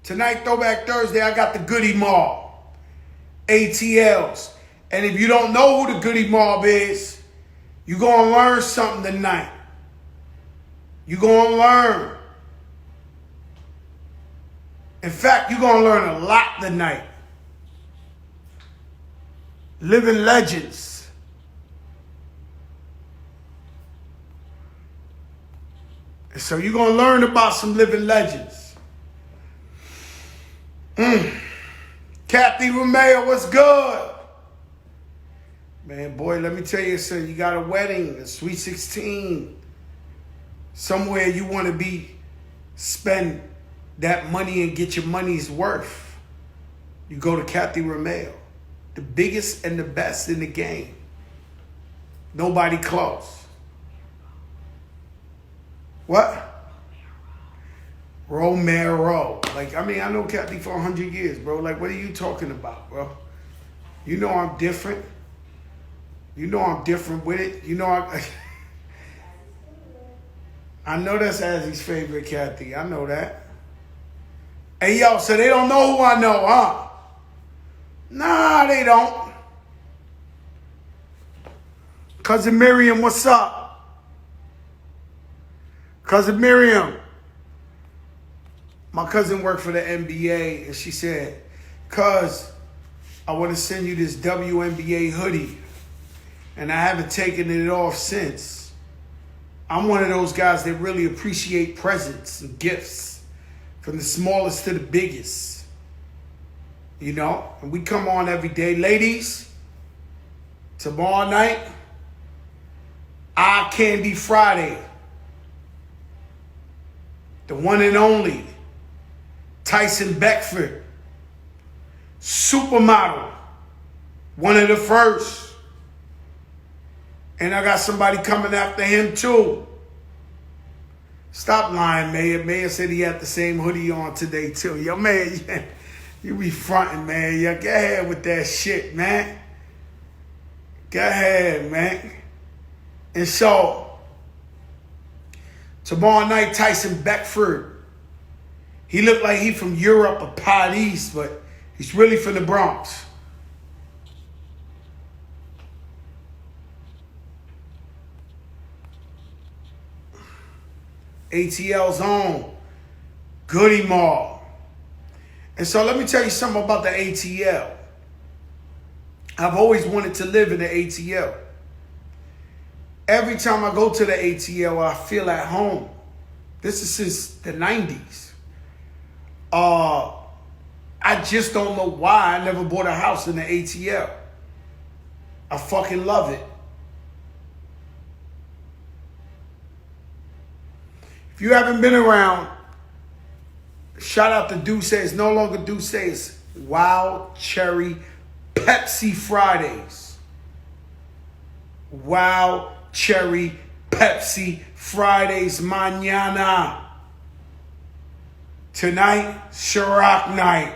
Tonight, Throwback Thursday, I got the Goodie Mob, ATLs. And if you don't know who the Goodie Mob is, you're going to learn something tonight. You're going to learn. In fact, you're going to learn a lot tonight. Living legends. And so you're going to learn about some living legends. Kathy Romeo, what's good? Man, boy, let me tell you something. You got a wedding, a sweet 16. Somewhere you want to spend that money and get your money's worth. You go to Kathy Romeo. The biggest and the best in the game. Nobody close. What? Romero. Like, I mean, I know Kathy for 100 years, bro. Like, what are you talking about, bro? You know I'm different. You know I'm different with it. You know I know that's Azzy's favorite, Kathy. I know that. Hey, yo, so they don't know who I know, huh? Nah, they don't. Cousin Miriam, what's up? Cousin Miriam. My cousin worked for the NBA, and she said, "Cuz, I want to send you this WNBA hoodie, and I haven't taken it off since. I'm one of those guys that really appreciate presents and gifts, from the smallest to the biggest. You know, and we come on every day. Ladies, tomorrow night, Eye Candy Friday. The one and only Tyson Beckford, supermodel, one of the first. And I got somebody coming after him too. Stop lying, Mayor. Mayor said he had the same hoodie on today too. Yo, Mayor, you be fronting, man. Yo, go ahead with that shit, man. Go ahead, man. And so, tomorrow night, Tyson Beckford. He looked like he from Europe or Paris, but he's really from the Bronx. ATL's own Goodie Mob. And so let me tell you something about the ATL. I've always wanted to live in the ATL. Every time I go to the ATL, I feel at home. This is since the 90s. I just don't know why I never bought a house in the ATL. I fucking love it. If you haven't been around, shout out to Duce. It's no longer Duce. It's Wild Cherry Pepsi Fridays. Wild Cherry Pepsi Fridays mañana. Tonight, Ciroc night.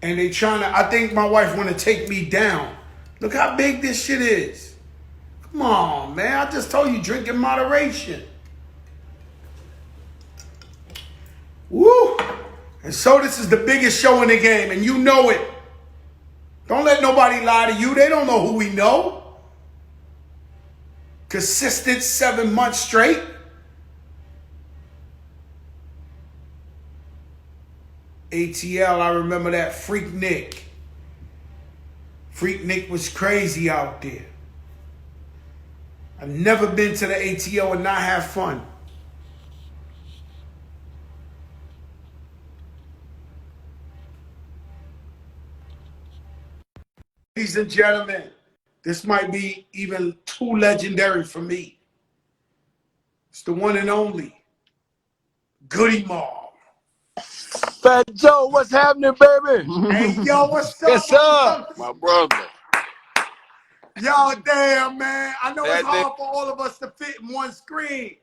And they trying to, I think my wife want to take me down. Look how big this shit is. Come on, man. I just told you, drink in moderation. Woo! And so this is the biggest show in the game, and you know it. Don't let nobody lie to you. They don't know who we know. Consistent 7 months straight. ATL, I remember that Freak Nick. Freak Nick was crazy out there. I've never been to the ATL and not have fun. Ladies and gentlemen, this might be even too legendary for me. It's the one and only Goodie Mob. Fat Joe, what's happening, baby? Hey, yo, what's up? Yes, sir. My brother. Yo, damn, man. I know it's hard for all of us to fit in one screen.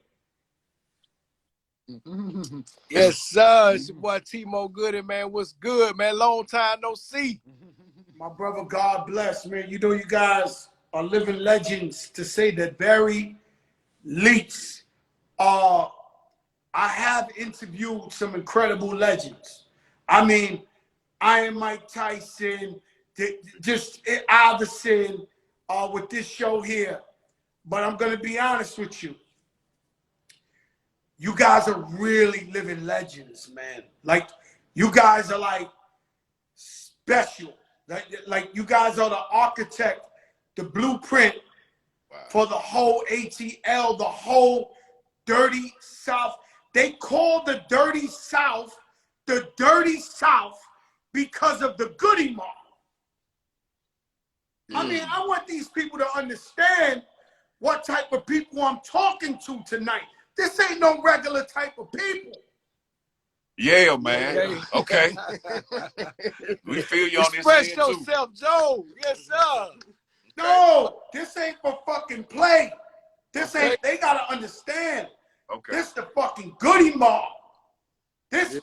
Yes, sir. It's your boy T-Mo Goodie, man. What's good, man? Long time no see. My brother, God bless, man. You know you guys are living legends, to say the very least. I have interviewed some incredible legends. I mean, Iron Mike Tyson, just Iverson, with this show here. But I'm gonna be honest with you. You guys are really living legends, man. Like, you guys are like special. Like you guys are the architect, the blueprint for the whole ATL, the whole Dirty South. They call the Dirty South the Dirty South because of the Goodie Mob. I mean, I want these people to understand what type of people I'm talking to tonight. This ain't no regular type of people. Yeah, man. Okay. We feel you on this Express end, too. yourself, Joe. Yes, sir. No, this ain't for fucking play. This ain't, they gotta understand. Okay. This the fucking Goodie Mob. This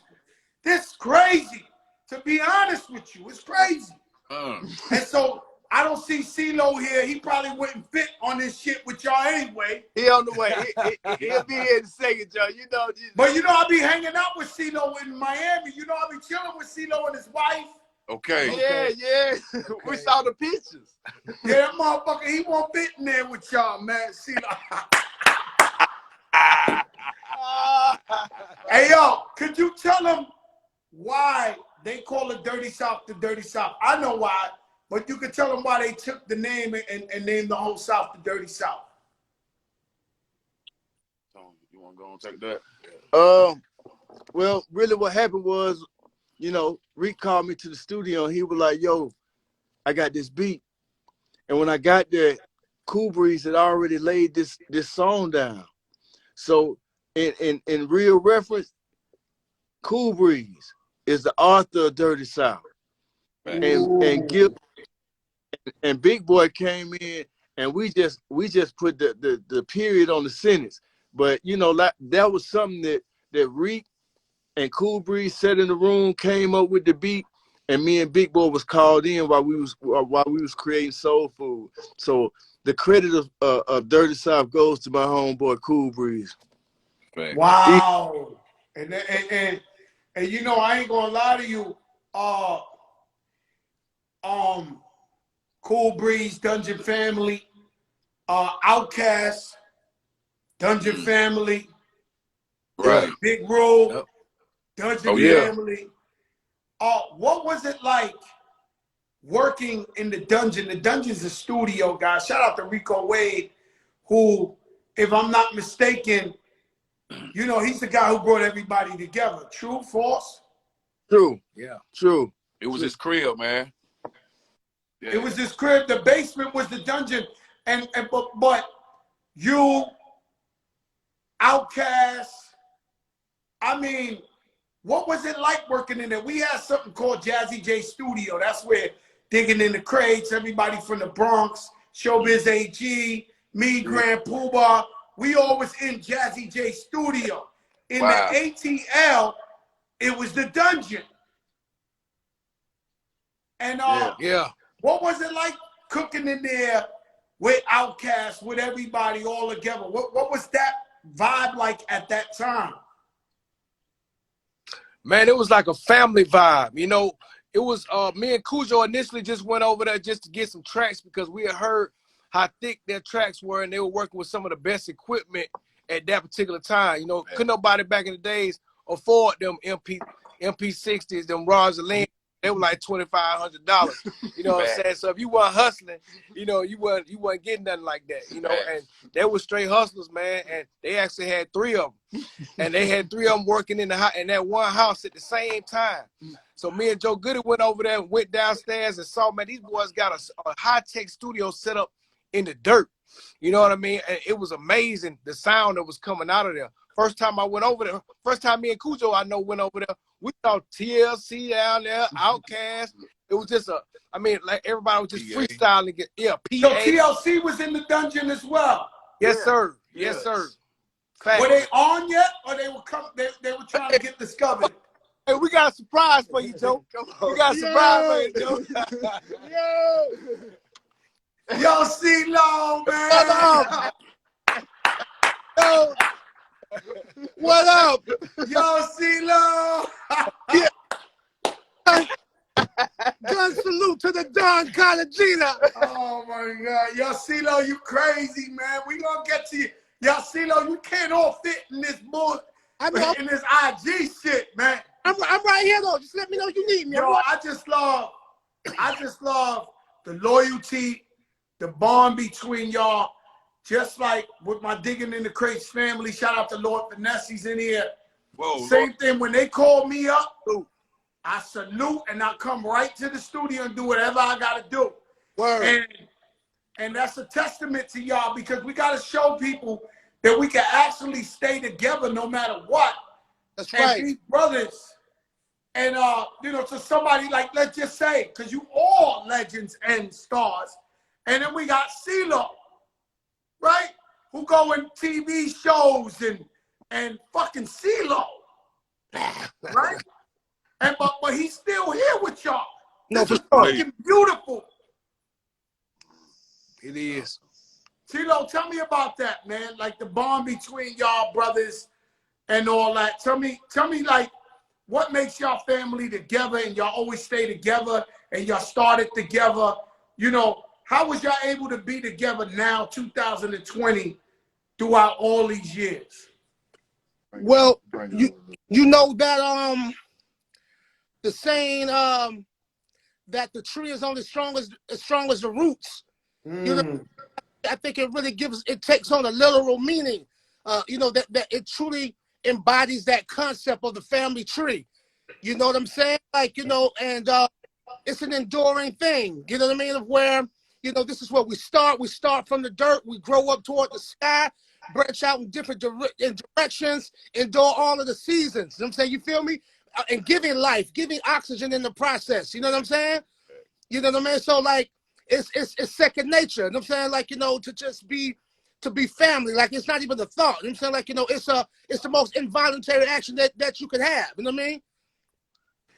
crazy. To be honest with you, it's crazy. And so I don't see CeeLo here. He probably wouldn't fit on this shit with y'all anyway. He on the way. He'll be here in a second, Joe. You know. But you know, I be hanging out with CeeLo in Miami. You know, I be chilling with CeeLo and his wife. Okay. Yeah. Okay. We saw the pictures. Yeah, that motherfucker, he won't fit in there with y'all, man. CeeLo. Hey, yo, could you tell them why they call it Dirty South the Dirty South? I know why, but you could tell them why they took the name and named the whole South the Dirty South. You want to go and take that? Well, really what happened was, you know, Rick called me to the studio and he was like, yo, I got this beat. And when I got there, Cool Breeze had already laid this song down. So in real reference, Cool Breeze is the author of Dirty South. And Gil and Big Boy came in and we just put the period on the sentence. But you know, that was something that Reek and Cool Breeze sat in the room, came up with the beat, and me and Big Boy was called in while we was creating Soul Food. So the credit of Dirty South goes to my homeboy Cool Breeze. Wow. And you know, I ain't gonna lie to you. Cool Breeze, Dungeon Family, Outkast, Dungeon Family, Right. Big Rule, Yep. Dungeon Family. What was it like working in the dungeon? The dungeon's a studio, guys. Shout out to Rico Wade, who, if I'm not mistaken, you know, he's the guy who brought everybody together. True, false? True. Yeah. True. It was his crib, man. Yeah. It was his crib. The basement was the dungeon. But you, Outkast, I mean, what was it like working in there? We had something called Jazzy J Studio. That's where Digging in the Crates, everybody from the Bronx, Showbiz AG, me, Grand Poobah, we all was in Jazzy J Studio. In the ATL, it was the dungeon. And what was it like cooking in there with Outkast, with everybody all together? What was that vibe like at that time? Man, it was like a family vibe. You know, it was me and Cujo initially just went over there just to get some tracks because we had heard how thick their tracks were and they were working with some of the best equipment at that particular time. You know, couldn't nobody back in the days afford them MP60s, them Rosalina. They were like $2,500. You know what I'm saying? So if you weren't hustling, you know, you weren't getting nothing like that. You know, and they were straight hustlers, man. And they actually had 3 of them, and they had 3 of them working in that one house at the same time. So me and Joe Goodie went over there, went downstairs, and saw, man, these boys got a high-tech studio set up in the dirt. You know what I mean? And it was amazing the sound that was coming out of there. First time I went over there, first time me and Cujo I know went over there, we saw TLC down there, Outkast. It was just like everybody was just freestyling. PA. So TLC was in the dungeon as well. Yes, sir. Yes, sir. Fact. Were they on yet, or they were trying to get discovered? Hey, we got a surprise for you, Joe. We got a surprise for you, Joe. Yo, CeeLo, man. Yo. What up? Yo, CeeLo. One salute to the Don Cartagena. Oh my God, yo, CeeLo, you crazy, man. We gonna get to you. Yo, CeeLo, you can't all fit in this in this IG shit, man. I'm right here though. Just let me know you need me. Yo, I just love the loyalty, the bond between y'all. Just like with my Digging in the Crates family, shout out to Lord Finesse's in here. Whoa, Same thing, when they call me up, I salute and I come right to the studio and do whatever I gotta do. Word. And that's a testament to y'all, because we gotta show people that we can actually stay together no matter what. That's and right. Be brothers. And you know, to somebody like, let's just say, because you all legends and stars. And then we got CeeLo, right? Who go in TV shows and fucking CeeLo, right? And but he's still here with y'all. No, this for is sure. fucking beautiful. It is. CeeLo, tell me about that, man. Like the bond between y'all brothers and all that. Tell me like, what makes y'all family together and y'all always stay together and y'all started together? You know, how was y'all able to be together now, 2020, throughout all these years? Well, you know that the saying that the tree is only as strong as the roots. You know, I think it really takes on a literal meaning. You know, that it truly embodies that concept of the family tree. You know what I'm saying? Like, you know, and it's an enduring thing. You know what I mean? Of where, you know, this is where we start. We start from the dirt. We grow up toward the sky, branch out in different directions, endure all of the seasons. You know what I'm saying? You feel me? And giving life, giving oxygen in the process. You know what I'm saying? You know what I mean? So like, it's second nature. You know what I'm saying? Like, you know, to be family. Like, it's not even a thought. You know what I'm saying? Like, you know, it's the most involuntary action that you could have. You know what I mean?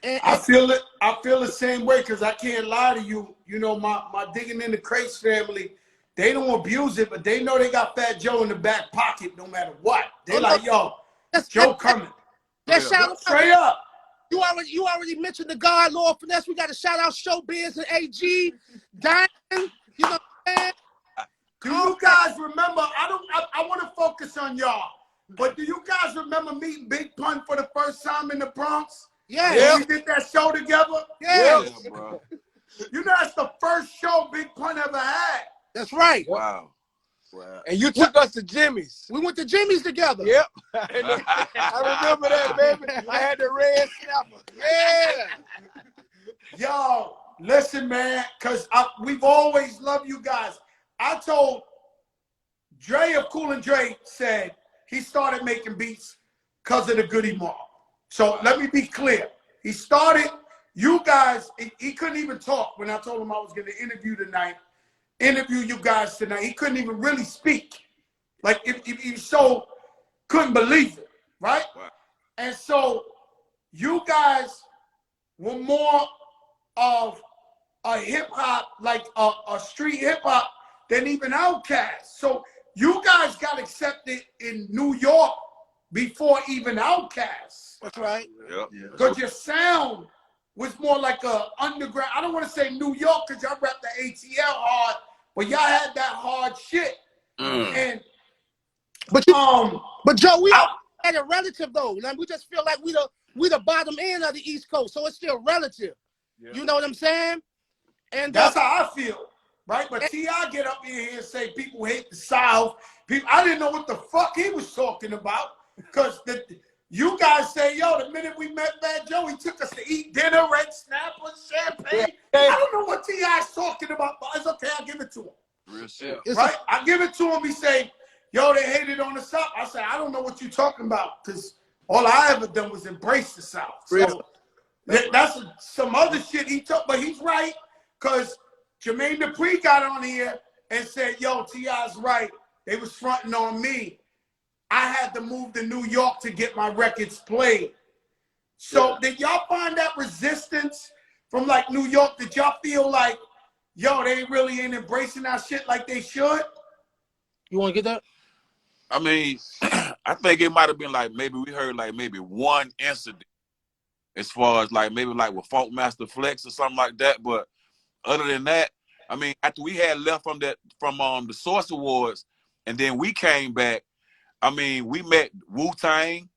And I feel it. I feel the same way, because I can't lie to you. You know, my Digging in the Crates family, they don't abuse it, but they know they got Fat Joe in the back pocket no matter what. They like, yo, Joe coming. Let's shout out. Straight up. You already mentioned the God, Lord Finesse. We got to shout out Showbiz and AG, Diamond. You know what I'm saying? Do you guys remember? I want to focus on y'all, but do you guys remember meeting Big Pun for the first time in the Bronx? Yeah. When we did that show together? Yeah. bro. You know, that's the first show Big Pun ever had. That's right. Wow. And you took us to Jimmy's. We went to Jimmy's together. Yep. I remember that, baby. I had the red snapper. Yeah. Yo, listen, man, because we've always loved you guys. I told Dre of Cool and Dre said he started making beats because of the Goodie Mob. So let me be clear. He started, you guys, he couldn't even talk when I told him I was going to interview you guys tonight. He couldn't even really speak. Like, if he so couldn't believe it, right? Wow. And so you guys were more of a hip-hop, like a street hip-hop, than even Outkast. So you guys got accepted in New York before even Outkast. That's right. Yep. Because your sound was more like a underground. I don't want to say New York, because y'all rap the ATL hard, but y'all had that hard shit. And but Joe, we had a relative though. Like, we just feel like we the bottom end of the East Coast, so it's still relative. Yeah. You know what I'm saying? And that's how I feel, right? But T.I. get up in here and say people hate the South. I didn't know what the fuck he was talking about, because you guys say, yo, the minute we met Fat Joe, he took us to eat dinner, red snapper, champagne. I don't know what T.I.'s talking about, but it's okay, I'll give it to him. Real shit. Right? I give it to him, he say, yo, they hated on the South. I say, I don't know what you're talking about, because all I ever done was embrace the South. So that's some other shit he took, but he's right, because Jermaine Dupri got on here and said, yo, T.I.'s right. They was fronting on me. I had to move to New York to get my records played. So did y'all find that resistance from like New York? Did y'all feel like, yo, they really ain't embracing our shit like they should? You want to get that? I mean, I think it might have been like, maybe we heard like maybe one incident as far as like maybe like with Funk Master Flex or something like that. But other than that, I mean, after we had left from the Source Awards, and then we came back, I mean, we met Wu-Tang.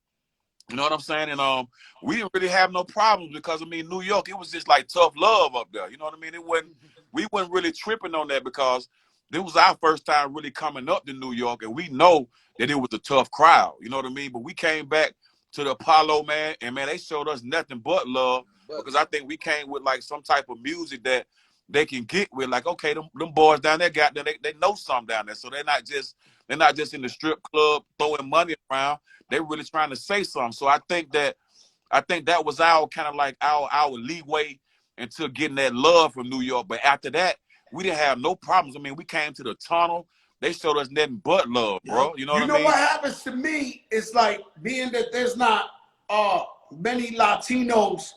You know what I'm saying? And we didn't really have no problems because I mean, New York, it was just like tough love up there. You know what I mean? We wasn't really tripping on that because this was our first time really coming up to New York, and we know that it was a tough crowd. You know what I mean? But we came back to the Apollo, man, and man, they showed us nothing but love because I think we came with like some type of music that they can get with. Like, okay, them boys down there they know something down there, so they're not just in the strip club throwing money around. They really trying to say something. So I think that was our kind of like our leeway into getting that love from New York. But after that, we didn't have no problems. I mean, we came to the tunnel. They showed us nothing but love, bro. You know what I mean? You know what happens to me is like being that there's not many Latinos,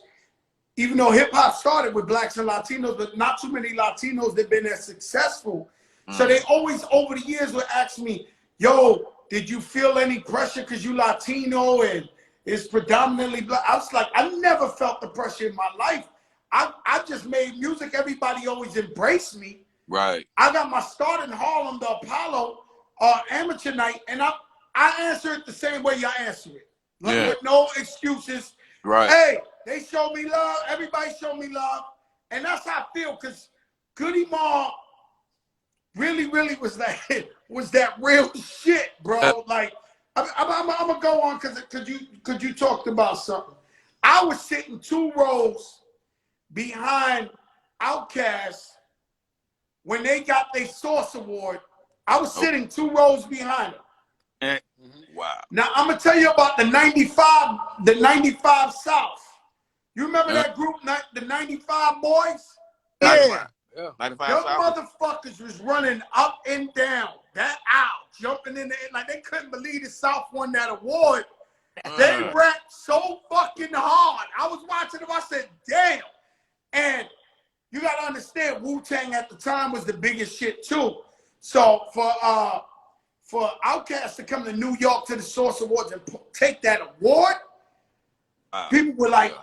even though hip hop started with blacks and Latinos, but not too many Latinos that been as successful. So they always over the years would ask me, yo, did you feel any pressure because you Latino and it's predominantly black? I was like, I never felt the pressure in my life. I just made music. Everybody always embraced me. Right. I got my start in Harlem, the Apollo amateur night, and I answer it the same way y'all answer it. Like, with no excuses. Right. Hey, they show me love. Everybody show me love. And that's how I feel, because Goodie Mob really was that real shit, bro. Like, I'm gonna go on because you talked about something. I was sitting 2 rows behind Outkast when they got their Source Award. I was sitting 2 rows behind them. Wow. Now I'm gonna tell you about the 95 South. You remember that group, the 95 Boys? Yeah. 95 Young motherfuckers was running up and down that aisle, jumping in the air like they couldn't believe the South won that award. They rapped so fucking hard. I was watching them. I said, damn. And you got to understand, Wu-Tang at the time was the biggest shit too. So for Outkast to come to New York to the Source Awards and take that award, people were like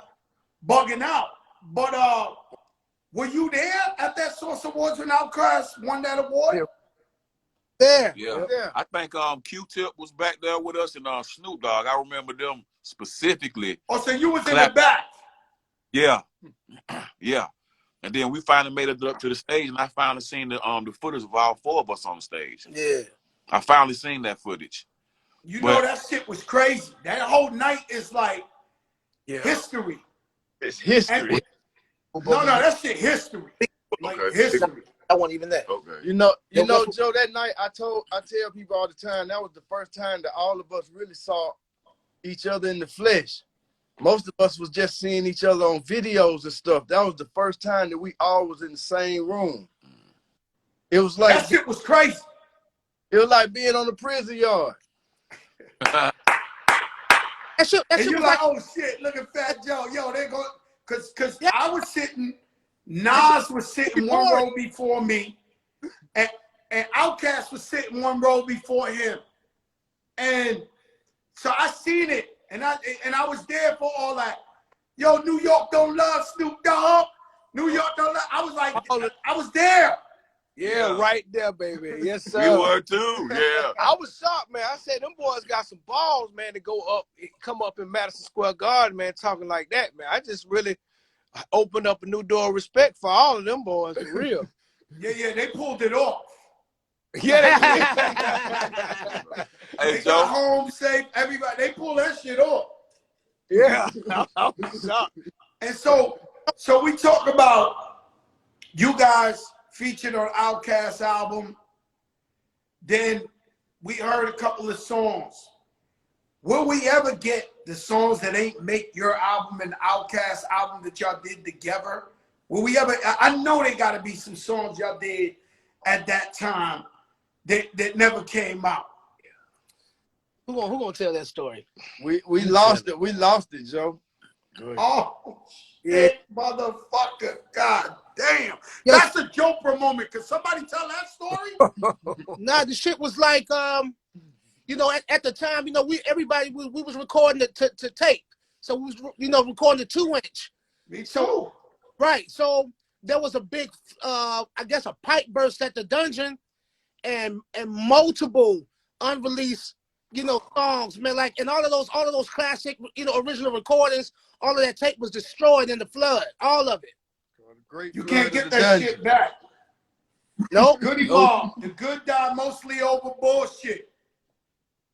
bugging out. But were you there at that Source Awards when Outkast won that award? Yeah. I think Q-Tip was back there with us and Snoop Dogg. I remember them specifically. Oh, so you was in the back? Yeah. Yeah. And then we finally made it up to the stage, and I finally seen the footage of all 4 of us on the stage. Yeah. I finally seen that footage. You know that shit was crazy. That whole night is like history. It's history. No, that shit history. Like history. I wasn't even that. Okay. You know, Joe, that night I tell people all the time, that was the first time that all of us really saw each other in the flesh. Most of us was just seeing each other on videos and stuff. That was the first time that we all was in the same room. It was like that shit was crazy. It was like being on the prison yard. And you're like, oh shit, look at Fat Joe. Yo, they go, cause I was sitting, Nas was sitting 1 row before me, and Outkast was sitting 1 row before him. And so I seen it, and I was there for all that. Yo, New York don't love Snoop Dogg. New York don't love. I was like, I was there. Yeah, right there, baby. Yes, sir. You were too. Yeah. I was shocked, man. I said them boys got some balls, man, to come up in Madison Square Garden, man, talking like that, man. I just really opened up a new door of respect for all of them boys, for real. Yeah, they pulled it off. Yeah, they got home safe. Everybody, they pulled that shit off. Yeah, I was shocked. And so we talk about you guys featured on Outkast album. Then we heard a couple of songs. Will we ever get the songs that ain't make your album and Outkast album that y'all did together? Will we ever? I know they got to be some songs y'all did at that time that never came out. Who gonna tell that story? We lost it. We lost it, Joe. Oh, shit, motherfucker. God damn. That's a Joker moment. Can somebody tell that story? Nah, the shit was like, you know, at the time, you know, everybody was recording to tape. So we was, you know, recording the 2-inch. Me too. So, right. So there was a big, I guess, a pipe burst at the dungeon, and multiple unreleased, you know, songs, man. Like, and all of those classic, you know, original recordings, all of that tape was destroyed in the flood. All of it. You can't get that shit back. Nope. Goodie Mob, the good die mostly over bullshit.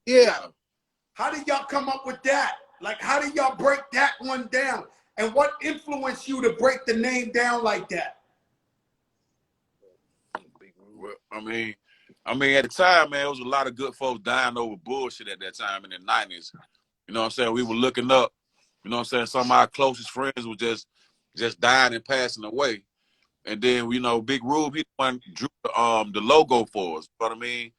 Yeah. How did y'all come up with that? Like, how did y'all break that one down? And what influenced you to break the name down like that? Well, I mean, at the time, man, there was a lot of good folks dying over bullshit at that time in the 90s. You know what I'm saying? We were looking up. You know what I'm saying? Some of our closest friends were just dying and passing away. And then, you know, Big Rube, he drew the logo for us. You know what I mean?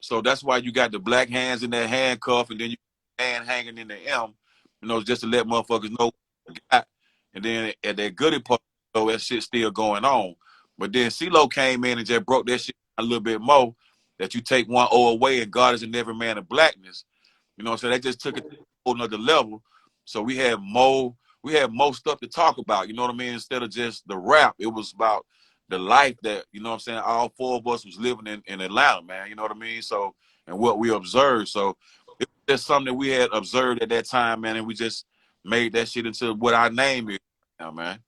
So that's why you got the black hands in that handcuff, and then you hand hanging in the M, you know, just to let motherfuckers know what you got. And then at that Goodie part, so that shit still going on. But then CeeLo came in and just broke that shit a little bit more, that you take one O away and God is in every man of blackness. You know what I'm saying? That just took it to a whole nother level. So we had more stuff to talk about, you know what I mean? Instead of just the rap, it was about the life that, you know what I'm saying, all four of us was living in Atlanta, man, you know what I mean? So, and what we observed. So it was just something that we had observed at that time, man, and we just made that shit into what our name is now, man.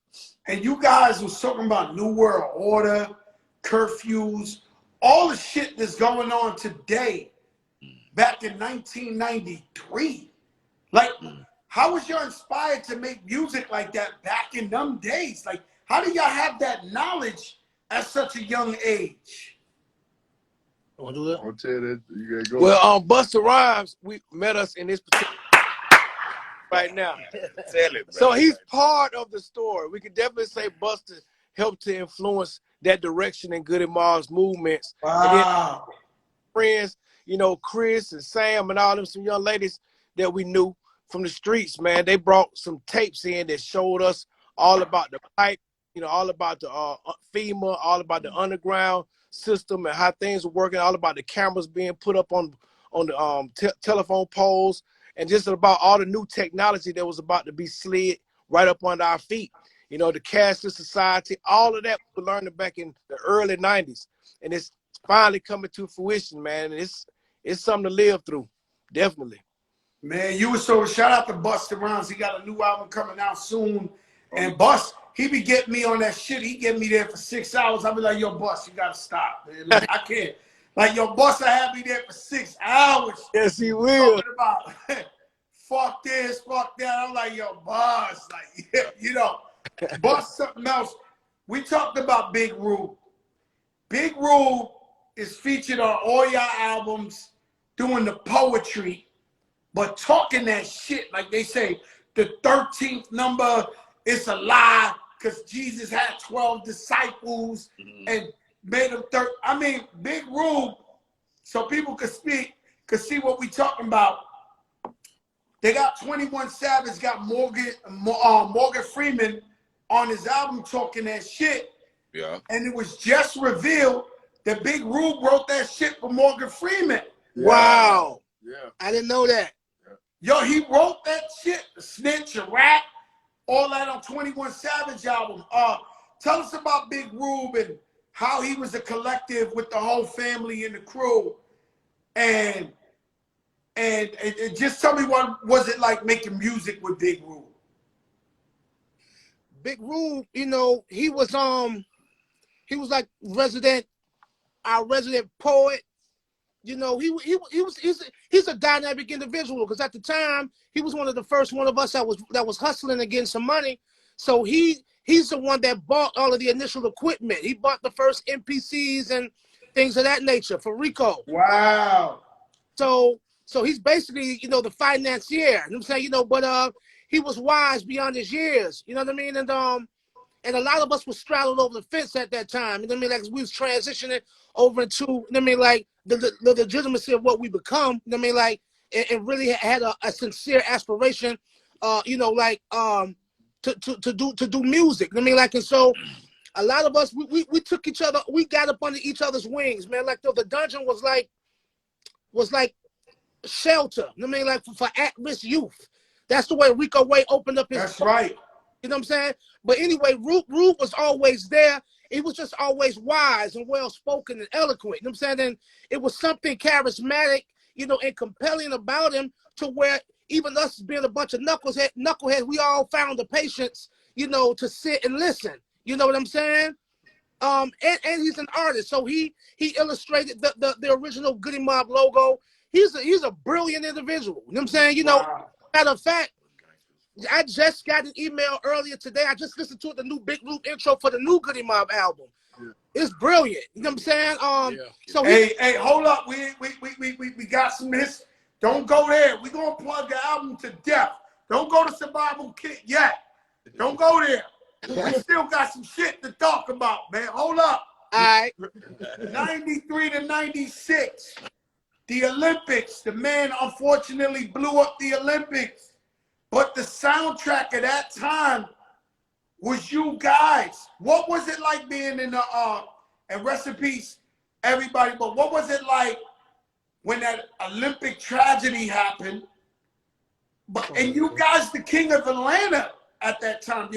And you guys was talking about New World Order, curfews, all the shit that's going on today back in 1993. Like, how was you inspired to make music like that back in them days? Like, how do y'all have that knowledge at such a young age? Want to do that? I'll tell you that. You gotta go. Well, Busta Rhymes, we met us in this particular right now. Tell it, So he's part of the story. We could definitely say Busta helped to influence that direction in Goodie Mob's movements. Wow. And then friends, you know, Chris and Sam and all them, some young ladies that we knew from the streets, man, they brought some tapes in that showed us all about the pipe, you know, all about the FEMA, all about the underground system and how things were working, all about the cameras being put up on the telephone poles, and just about all the new technology that was about to be slid right up under our feet. You know, the cashless society, all of that we learned back in the early 90s. And it's finally coming to fruition, man. And it's something to live through, definitely. Man, you were so shout out to Busta Rhymes. He got a new album coming out soon. And Bust, he be getting me on that shit. He get me there for 6 hours. I be like, yo, Bust, you gotta stop, man. Like, I can't. Like, yo, Busta had me there for 6 hours. Yes, he will. Talking about fuck this, fuck that. I'm like, yo, Bust, like, you know, Bust something else. We talked about Big Rube. Big Rube is featured on all your albums doing the poetry, but talking that shit, like they say, the 13th number is a lie because Jesus had 12 disciples and made them 13. I mean, Big Rube, so people could see what we talking about. They got 21 Savage, got Morgan Freeman on his album talking that shit. Yeah. And it was just revealed that Big Rube wrote that shit for Morgan Freeman. Yeah. Wow. Yeah. I didn't know that. Yo, he wrote that shit, the Snitch, a Rat, all that on 21 Savage album. Tell us about Big Rube and how he was a collective with the whole family and the crew. And just tell me, what was it like making music with Big Rube? Big Rube, you know, he was like our resident poet. You know, he's a dynamic individual because at the time he was one of the first one of us that was hustling and getting some money. So he's the one that bought all of the initial equipment. He bought the first MPCs and things of that nature for Rico. Wow. So he's basically, you know, the financier. You know what I'm saying? You know, but he was wise beyond his years. You know what I mean? And a lot of us were straddled over the fence at that time. You know what I mean? Like we was transitioning over into, you know what I mean, like the legitimacy of what we become. You know what I mean? Like it really had a sincere aspiration, you know, like to do music. You know what I mean? Like, and so a lot of us we took each other, we got up under each other's wings, man. Like the dungeon was like shelter. You know what I mean? Like for at-risk youth. That's the way Rico Way opened up his. That's right. You know what I'm saying? But anyway, Root was always there. He was just always wise and well spoken and eloquent. You know what I'm saying? And it was something charismatic, you know, and compelling about him to where even us being a bunch of knuckleheads, we all found the patience, you know, to sit and listen. You know what I'm saying? And he's an artist, so he illustrated the original Goodie Mob logo. He's a brilliant individual. You know what I'm saying? You know, matter of fact, I just got an email earlier today. I just listened to the new Big Loop intro for the new Goodie Mob album. Yeah. It's brilliant. You know what I'm saying? So hey, hold up. We got some hits. Don't go there. We're gonna plug the album to death. Don't go to Survival Kit yet. Don't go there. We still got some shit to talk about, man. Hold up. All right. 93 to 96. The Olympics. The man unfortunately blew up the Olympics. But the soundtrack at that time was you guys. What was it like being in the and rest in peace, everybody, but what was it like when that Olympic tragedy happened? And you guys the king of Atlanta at that time.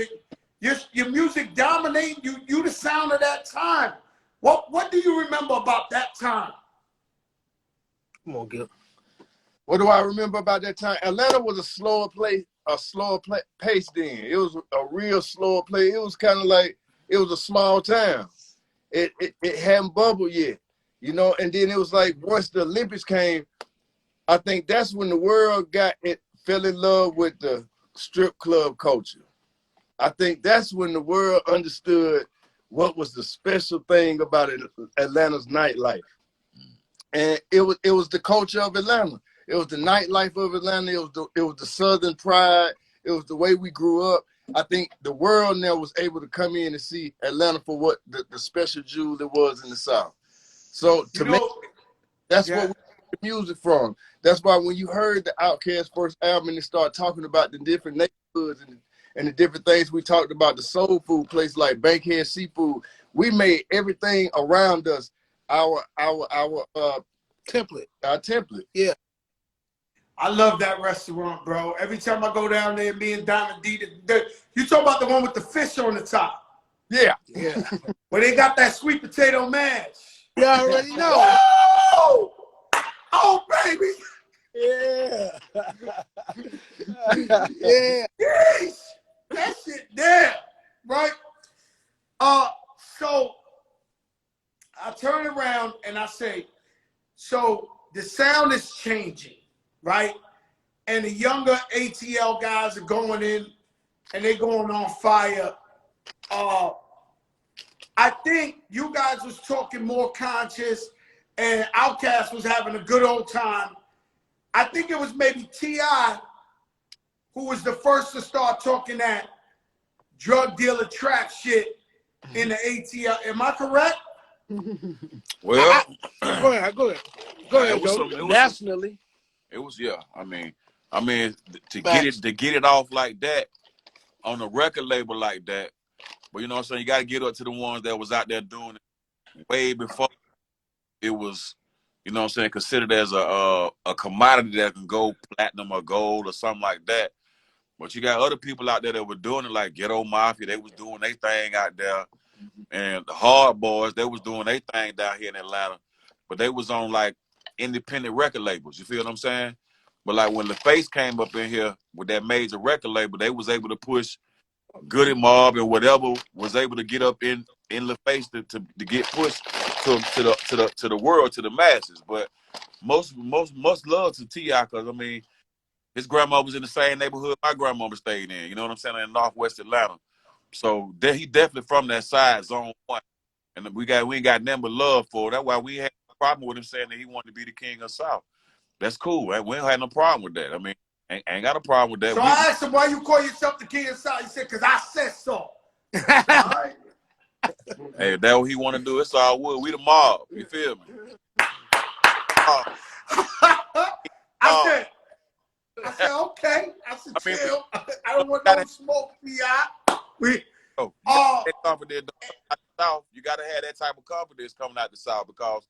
Your music dominated, you the sound of that time. What do you remember about that time? Come on, Gil. What do I remember about that time? Atlanta was a slower pace then. It was a real slower place. It was kind of like, it was a small town. It hadn't bubbled yet, you know? And then it was like, once the Olympics came, I think that's when the world fell in love with the strip club culture. I think that's when the world understood what was the special thing about Atlanta's nightlife. And it was the culture of Atlanta. It was the nightlife of Atlanta. It was the Southern pride. It was the way we grew up. I think the world now was able to come in and see Atlanta for what the special jewel it was in the South. So to me, that's what we get the music from. That's why when you heard the Outkast first album and they started talking about the different neighborhoods and the different things we talked about, the soul food place like Bankhead Seafood, we made everything around us our template. Our template. Yeah. I love that restaurant, bro. Every time I go down there, me and Diamond D, you talk about the one with the fish on the top. Yeah. Where they got that sweet potato mash. You already know. Oh, baby. Yeah. Yeah. Yes. That shit there, right? So I turn around and I say, so the sound is changing, right? And the younger ATL guys are going in and they're going on fire. I think you guys was talking more conscious and Outkast was having a good old time. I think it was maybe T.I. who was the first to start talking that drug dealer trap shit in the ATL. Am I correct? Well, go ahead, Joe. Nationally. It was, yeah. I mean, to get it off like that on a record label like that, but you know what I'm saying, you got to get up to the ones that was out there doing it way before it was, you know what I'm saying, considered as a commodity that can go platinum or gold or something like that. But you got other people out there that were doing it, like Ghetto Mafia. They was doing their thing out there. And the Hard Boys, they was doing their thing down here in Atlanta. But they was on, like, independent record labels. You feel what I'm saying? But, like, when LaFace came up in here with that major record label, they was able to push Goodie Mob and whatever was able to get up in LaFace to get pushed to the world, to the masses. But most love to T.I. because, I mean, his grandma was in the same neighborhood my grandmother stayed in. You know what I'm saying? In Northwest Atlanta. So he definitely from that side, zone 1. And we ain't got nothing but love for it. That's why we had no problem with him saying that he wanted to be the king of the South. That's cool. Right? We don't have no problem with that. I mean, ain't got a problem with that. So I asked him, why you call yourself the king of the South? He said, because I said so. All right. Hey, if that's what he want to do, it's all wood. We the mob. You feel me? I said, okay. I said, chill. I don't want no smoke, P.I. South, you gotta have that type of confidence coming out the South because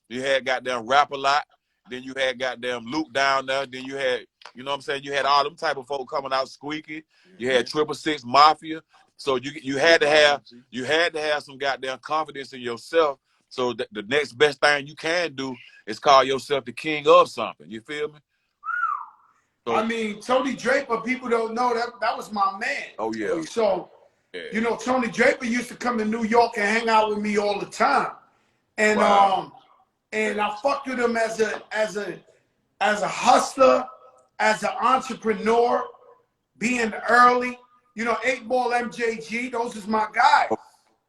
you had goddamn rap a lot Then you had goddamn Luke down there. Then you had, you know what I'm saying? You had all them type of folk coming out squeaky. You had 666 Mafia. So you had to have some goddamn confidence in yourself. So that the next best thing you can do is call yourself the king of something. You feel me? So, I mean, Tony Draper, people don't know that was my man. Oh yeah. So, you know, Tony Draper used to come to New York and hang out with me all the time. And and I fucked with him as a hustler, as an entrepreneur, being early. You know, 8 Ball MJG, those is my guys.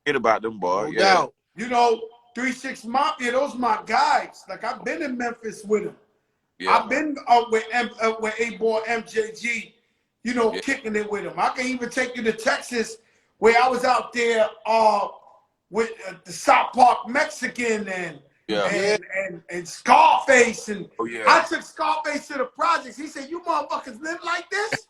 Forget about them, boy. No Yeah. doubt. You know, 3-6 Mafia, those my guys. Like, I've been in Memphis with them. Yeah. I've been with 8 Ball MJG, you know, kicking it with him. I can even take you to Texas, where I was out there with the South Park Mexican and Scarface. And I took Scarface to the projects. He said, "You motherfuckers live like this?"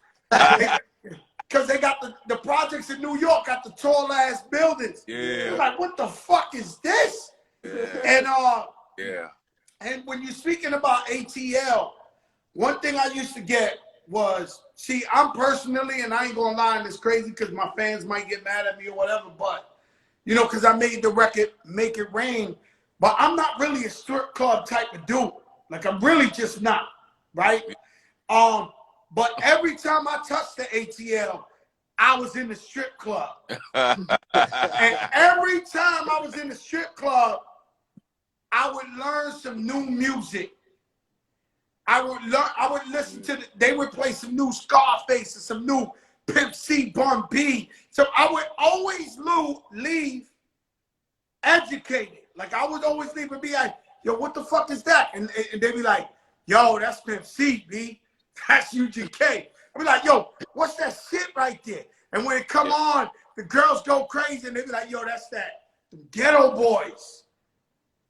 Because they got the projects in New York, got the tall ass buildings. Yeah. I'm like, what the fuck is this? And and when you're speaking about ATL, one thing I used to get was, see, I'm personally, and I ain't gonna lie, and it's crazy because my fans might get mad at me or whatever, but you know, because I made the record Make It Rain, but I'm not really a strip club type of dude. Like, I'm really just not, right? But every time I touched the ATL, I was in the strip club. And every time I was in the strip club, I would learn some new music. I would listen to they would play some new Scarface and some new Pimp C, Bun B. So I would always leave educated. Like, I would always leave and be like, yo, what the fuck is that? And they'd be like, yo, that's Pimp C, B. That's UGK. I'd be like, yo, what's that shit right there? And when it come on, the girls go crazy and they be like, yo, that's that Ghetto Boys.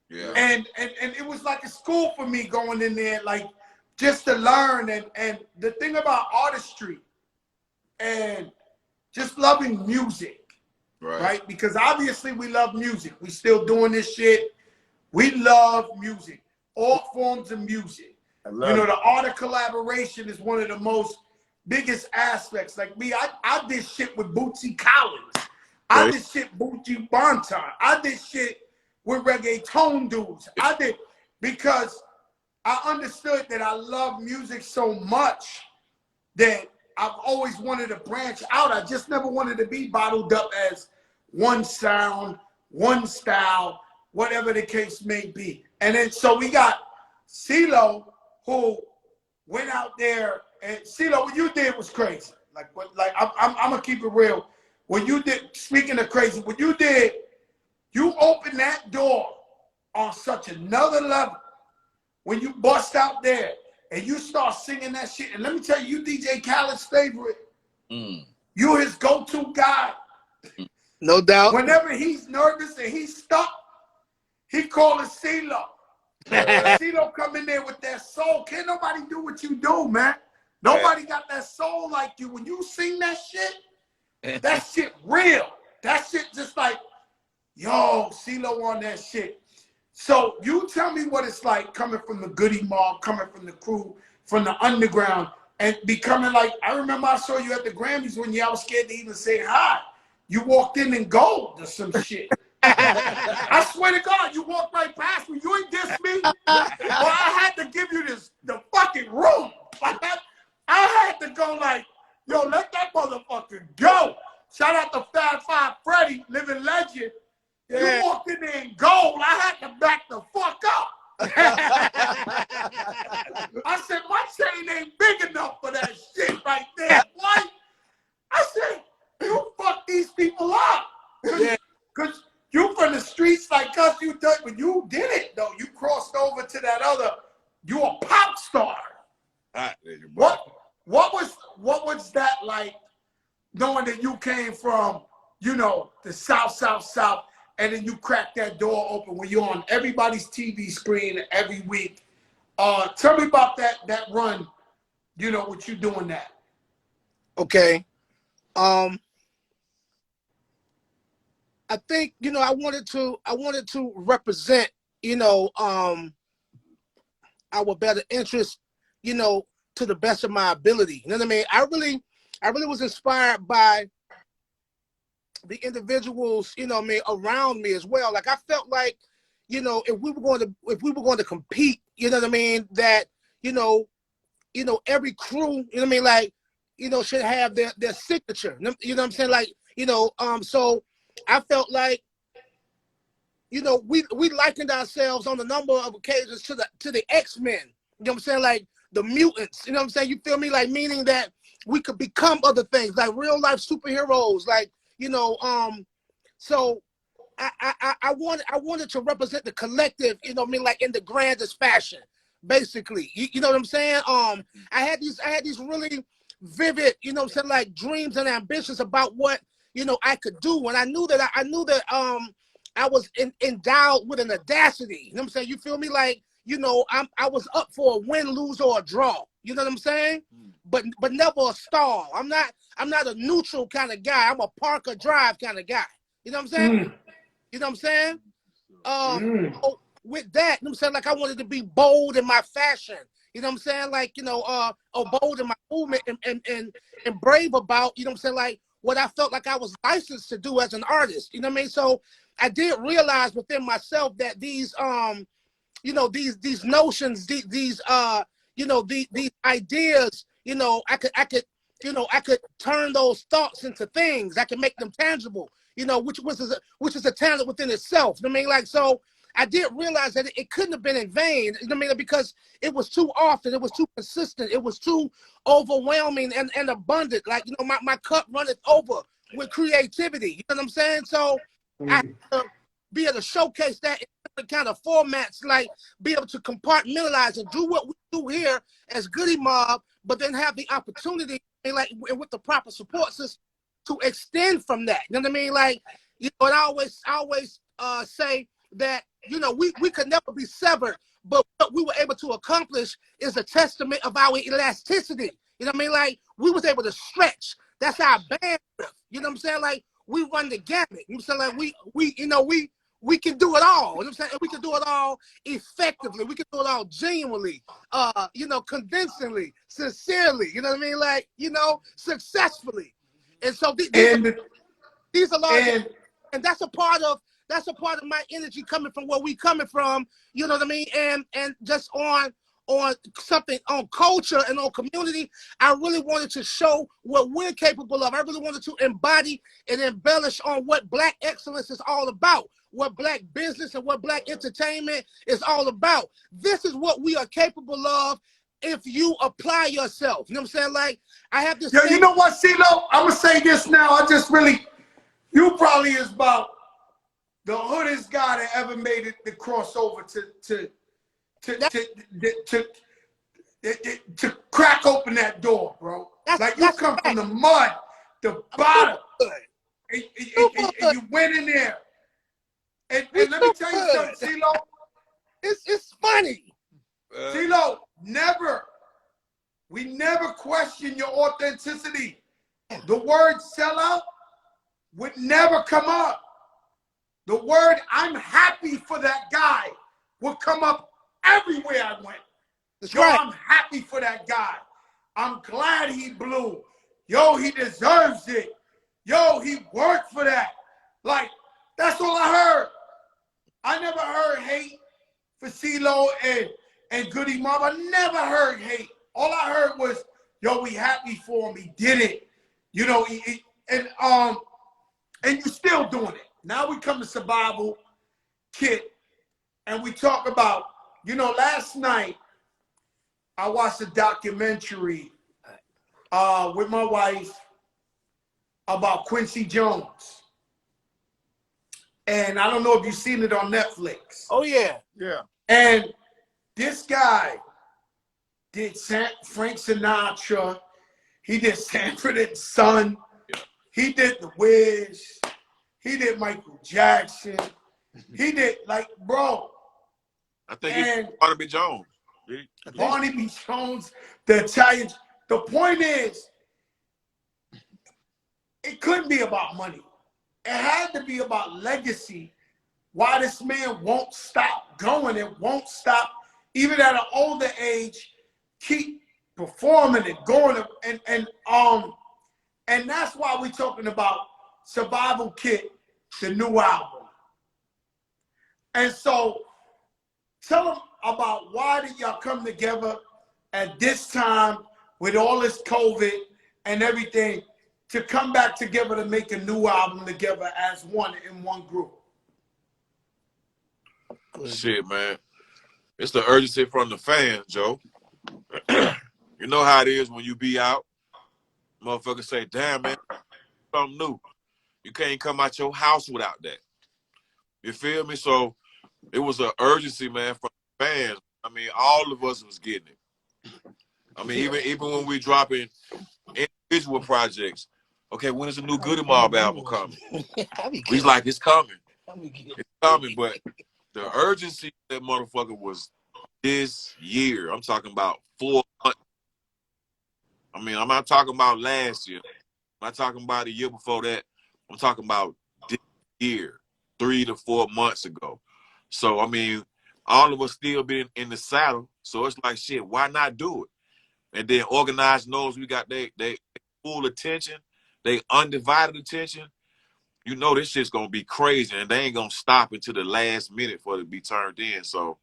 Yeah. And it was like a school for me going in there, like, just to learn. And the thing about artistry and just loving music, right? Because obviously we love music. We still doing this shit. We love music, all forms of music. You know, the art of collaboration is one of the most biggest aspects. Like me, I did shit with Bootsy Collins. I did shit with Bootsy Bonton. I did shit with reggaeton dudes. I did, because I understood that I love music so much that I've always wanted to branch out. I just never wanted to be bottled up as one sound, one style, whatever the case may be. And then so we got CeeLo, who went out there, and CeeLo, what you did was crazy. Like, I'm gonna keep it real. When you did, speaking of crazy, what you did, you opened that door on such another level. When you bust out there and you start singing that shit, and let me tell you, you DJ Khaled's favorite. You his go-to guy. No doubt. Whenever he's nervous and he's stuck, he calls CeeLo. CeeLo come in there with that soul. Can't nobody do what you do, man. Nobody got that soul like you. When you sing that shit, that shit real. That shit just like, yo, CeeLo on that shit. So you tell me what it's like coming from the Goodie Mob, coming from the crew, from the underground, and becoming like, I remember I saw you at the Grammys when y'all was scared to even say hi. You walked in gold or some shit. I swear to God, you walked right past me. You ain't diss me. Well, I had to give you the fucking room. Like, I had to go like, yo, let that motherfucker go. Shout out to Fab Five Freddy, living legend. You walked in there in gold. I had to back the fuck up. I said, my chain ain't big enough for that shit right there. What? I said, you fuck these people up. Because you from the streets like us, you done, but you did it, though. You crossed over to that other, you a pop star. What was that like, knowing that you came from, you know, the South, and then you cracked that door open when you're on everybody's TV screen every week? Tell me about that run, you know, what you doing that. Okay. I think, you know, I wanted to represent, you know, our better interest, you know, to the best of my ability. You know what I mean? I really was inspired by the individuals, you know what I mean, around me as well. Like I felt like, you know, if we were going to compete, you know what I mean, that, you know, every crew, you know what I mean, like, you know, should have their signature. You know what I'm saying? Like, you know, so I felt like, you know, we likened ourselves on a number of occasions to the X-Men. You know what I'm saying? Like the mutants. You know what I'm saying? You feel me? Like meaning that we could become other things, like real life superheroes. Like, you know, so I wanted to represent the collective, you know what I mean, like in the grandest fashion, basically. You know what I'm saying? I had these really vivid, you know what I'm saying, like dreams and ambitions about what, you know, I could do. And I knew that I was endowed with an audacity. You know what I'm saying? You feel me? Like, you know, I was up for a win, lose, or a draw. You know what I'm saying? But never a star. I'm not a neutral kind of guy. I'm a Parker Drive kind of guy. You know what I'm saying? You know what I'm saying? So with that, you know what I'm saying? Like I wanted to be bold in my fashion. You know what I'm saying? Like, you know, or bold in my movement and brave about, you know what I'm saying, like what I felt like I was licensed to do as an artist. You know what I mean? So I did realize within myself that these you know, these notions, these you know, these ideas, you know, I could you know, I could turn those thoughts into things. I can make them tangible, you know, which is a talent within itself. You know what I mean? Like, so I did realize that it couldn't have been in vain. You know what I mean? Because it was too often, it was too consistent, it was too overwhelming and abundant. Like, you know, my cup runneth over with creativity. You know what I'm saying? So I had to be able to showcase that in different kind of formats, like be able to compartmentalize and do what we do here as Goodie Mob, but then have the opportunity, like with the proper support system, to extend from that. You know what I mean? Like, you know, and I always say that, you know, we could never be severed, but what we were able to accomplish is a testament of our elasticity. You know what I mean? Like we was able to stretch. That's our bandwidth. You know what I'm saying? Like we run the gamut. You know what I'm saying? Like we you know, we can do it all. You know what I'm saying? We can do it all effectively. We can do it all genuinely, you know, convincingly, sincerely. You know what I mean? Like, you know, successfully. And so these are large, and that's a part of my energy coming from where we coming from. You know what I mean? And just on something on culture and on community, I really wanted to show what we're capable of. I really wanted to embody and embellish on what Black excellence is all about, what Black business and what Black entertainment is all about. This is what we are capable of if you apply yourself. You know what I'm saying? Like, I have this. Yo, you know what, CeeLo? I'm going to say this now. You probably is about the hoodest guy that ever made it the crossover to crack open that door, bro. Like you come from the mud, the bottom, and you went in there. And let me tell you something, CeeLo. It's funny. CeeLo, we never question your authenticity. The word sellout would never come up. The word I'm happy for that guy would come up everywhere I went. That's Yo, right. I'm happy for that guy. I'm glad he blew. Yo, he deserves it. Yo, he worked for that. Like, that's all I heard. I never heard hate for CeeLo and Goodie Mob. I never heard hate. All I heard was, yo, we happy for him. He did it. You know, and you're still doing it. Now we come to Survival Kit, and we talk about, you know, last night I watched a documentary with my wife about Quincy Jones. And I don't know if you've seen it on Netflix. Oh, yeah. Yeah. And this guy did Frank Sinatra. He did Sanford and Son. Yeah. He did The Wiz. He did Michael Jackson. He did, like, bro. I think it's Barnaby Jones. Barnaby Jones, the Italians. The point is, it couldn't be about money. It had to be about legacy. Why this man won't stop going and won't stop even at an older age, keep performing and going, and that's why we're talking about Survival Kit, the new album. And so tell them about why did y'all come together at this time with all this COVID and everything to come back together to make a new album together as one in one group. Shit, man. It's the urgency from the fans, Joe. You know how it is when you be out. Motherfuckers say, damn, man, something new. You can't come out your house without that. You feel me? So it was an urgency, man, from the fans. I mean, all of us was getting it. I mean, even when we dropping individual projects, okay, when is the new Goodie Mob album coming? We's like, it's coming. It's coming, but the urgency of that motherfucker was this year. I'm talking about 4 months. I mean, I'm not talking about last year. I'm not talking about the year before that. I'm talking about this year, 3 to 4 months ago. So, I mean, all of us still been in the saddle. So it's like, shit, why not do it? And then Organized knows we got they full attention, they undivided attention. You know this shit's gonna be crazy, and they ain't gonna stop until the last minute for it to be turned in. So,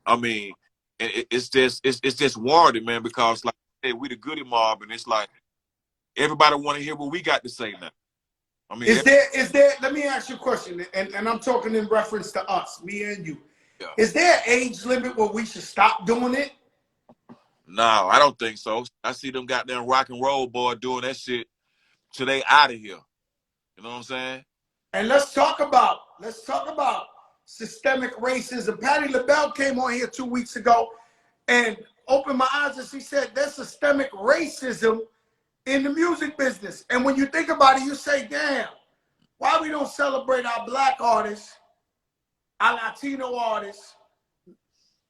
I mean, it's just warranted, man, because like hey, we the Goodie Mob, and it's like everybody want to hear what we got to say now. I mean, is there? Let me ask you a question, and I'm talking in reference to us, me and you. Yeah. Is there an age limit where we should stop doing it? No, I don't think so. I see them goddamn rock and roll boy doing that shit till they out of here. You know what I'm saying? And let's talk about systemic racism. Patti LaBelle came on here 2 weeks ago and opened my eyes, and she said there's systemic racism in the music business. And when you think about it, you say, damn, why we don't celebrate our black artists, our Latino artists,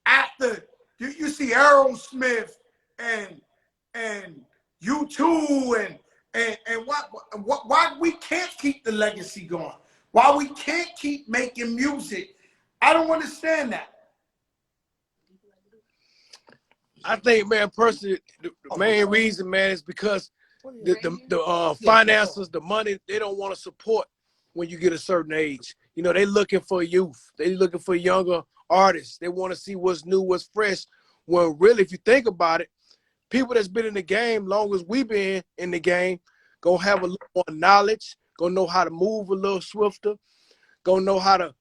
after you see Aerosmith and U2 and why we can't keep the legacy going? Why we can't keep making music? I don't understand that. I think, man, personally, the main reason, man, is because the finances, the money, they don't want to support when you get a certain age. You know, they looking for youth. They looking for younger artists. They want to see what's new, what's fresh. Well, really, if you think about it, people that's been in the game long as we been in the game, gonna have a little more knowledge, gonna know how to move a little swifter, gonna know how to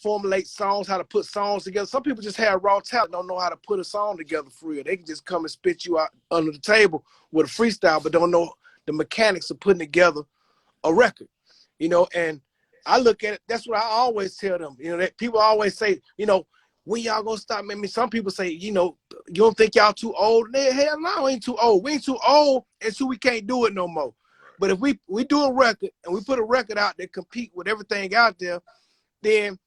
formulate songs, how to put songs together. Some people just have raw talent, don't know how to put a song together for real. They can just come and spit you out under the table with a freestyle, but don't know the mechanics of putting together a record. You know, and I look at it, that's what I always tell them. You know, that people always say, you know, when y'all gonna stop? I mean, some people say, you know, you don't think y'all too old? Hell no, we ain't too old. We ain't too old until we can't do it no more. But if we do a record and we put a record out that compete with everything out there, then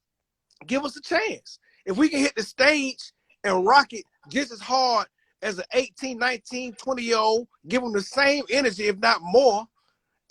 give us a chance. If we can hit the stage and rock it just as hard as an 18, 19, 20-year-old, give them the same energy, if not more,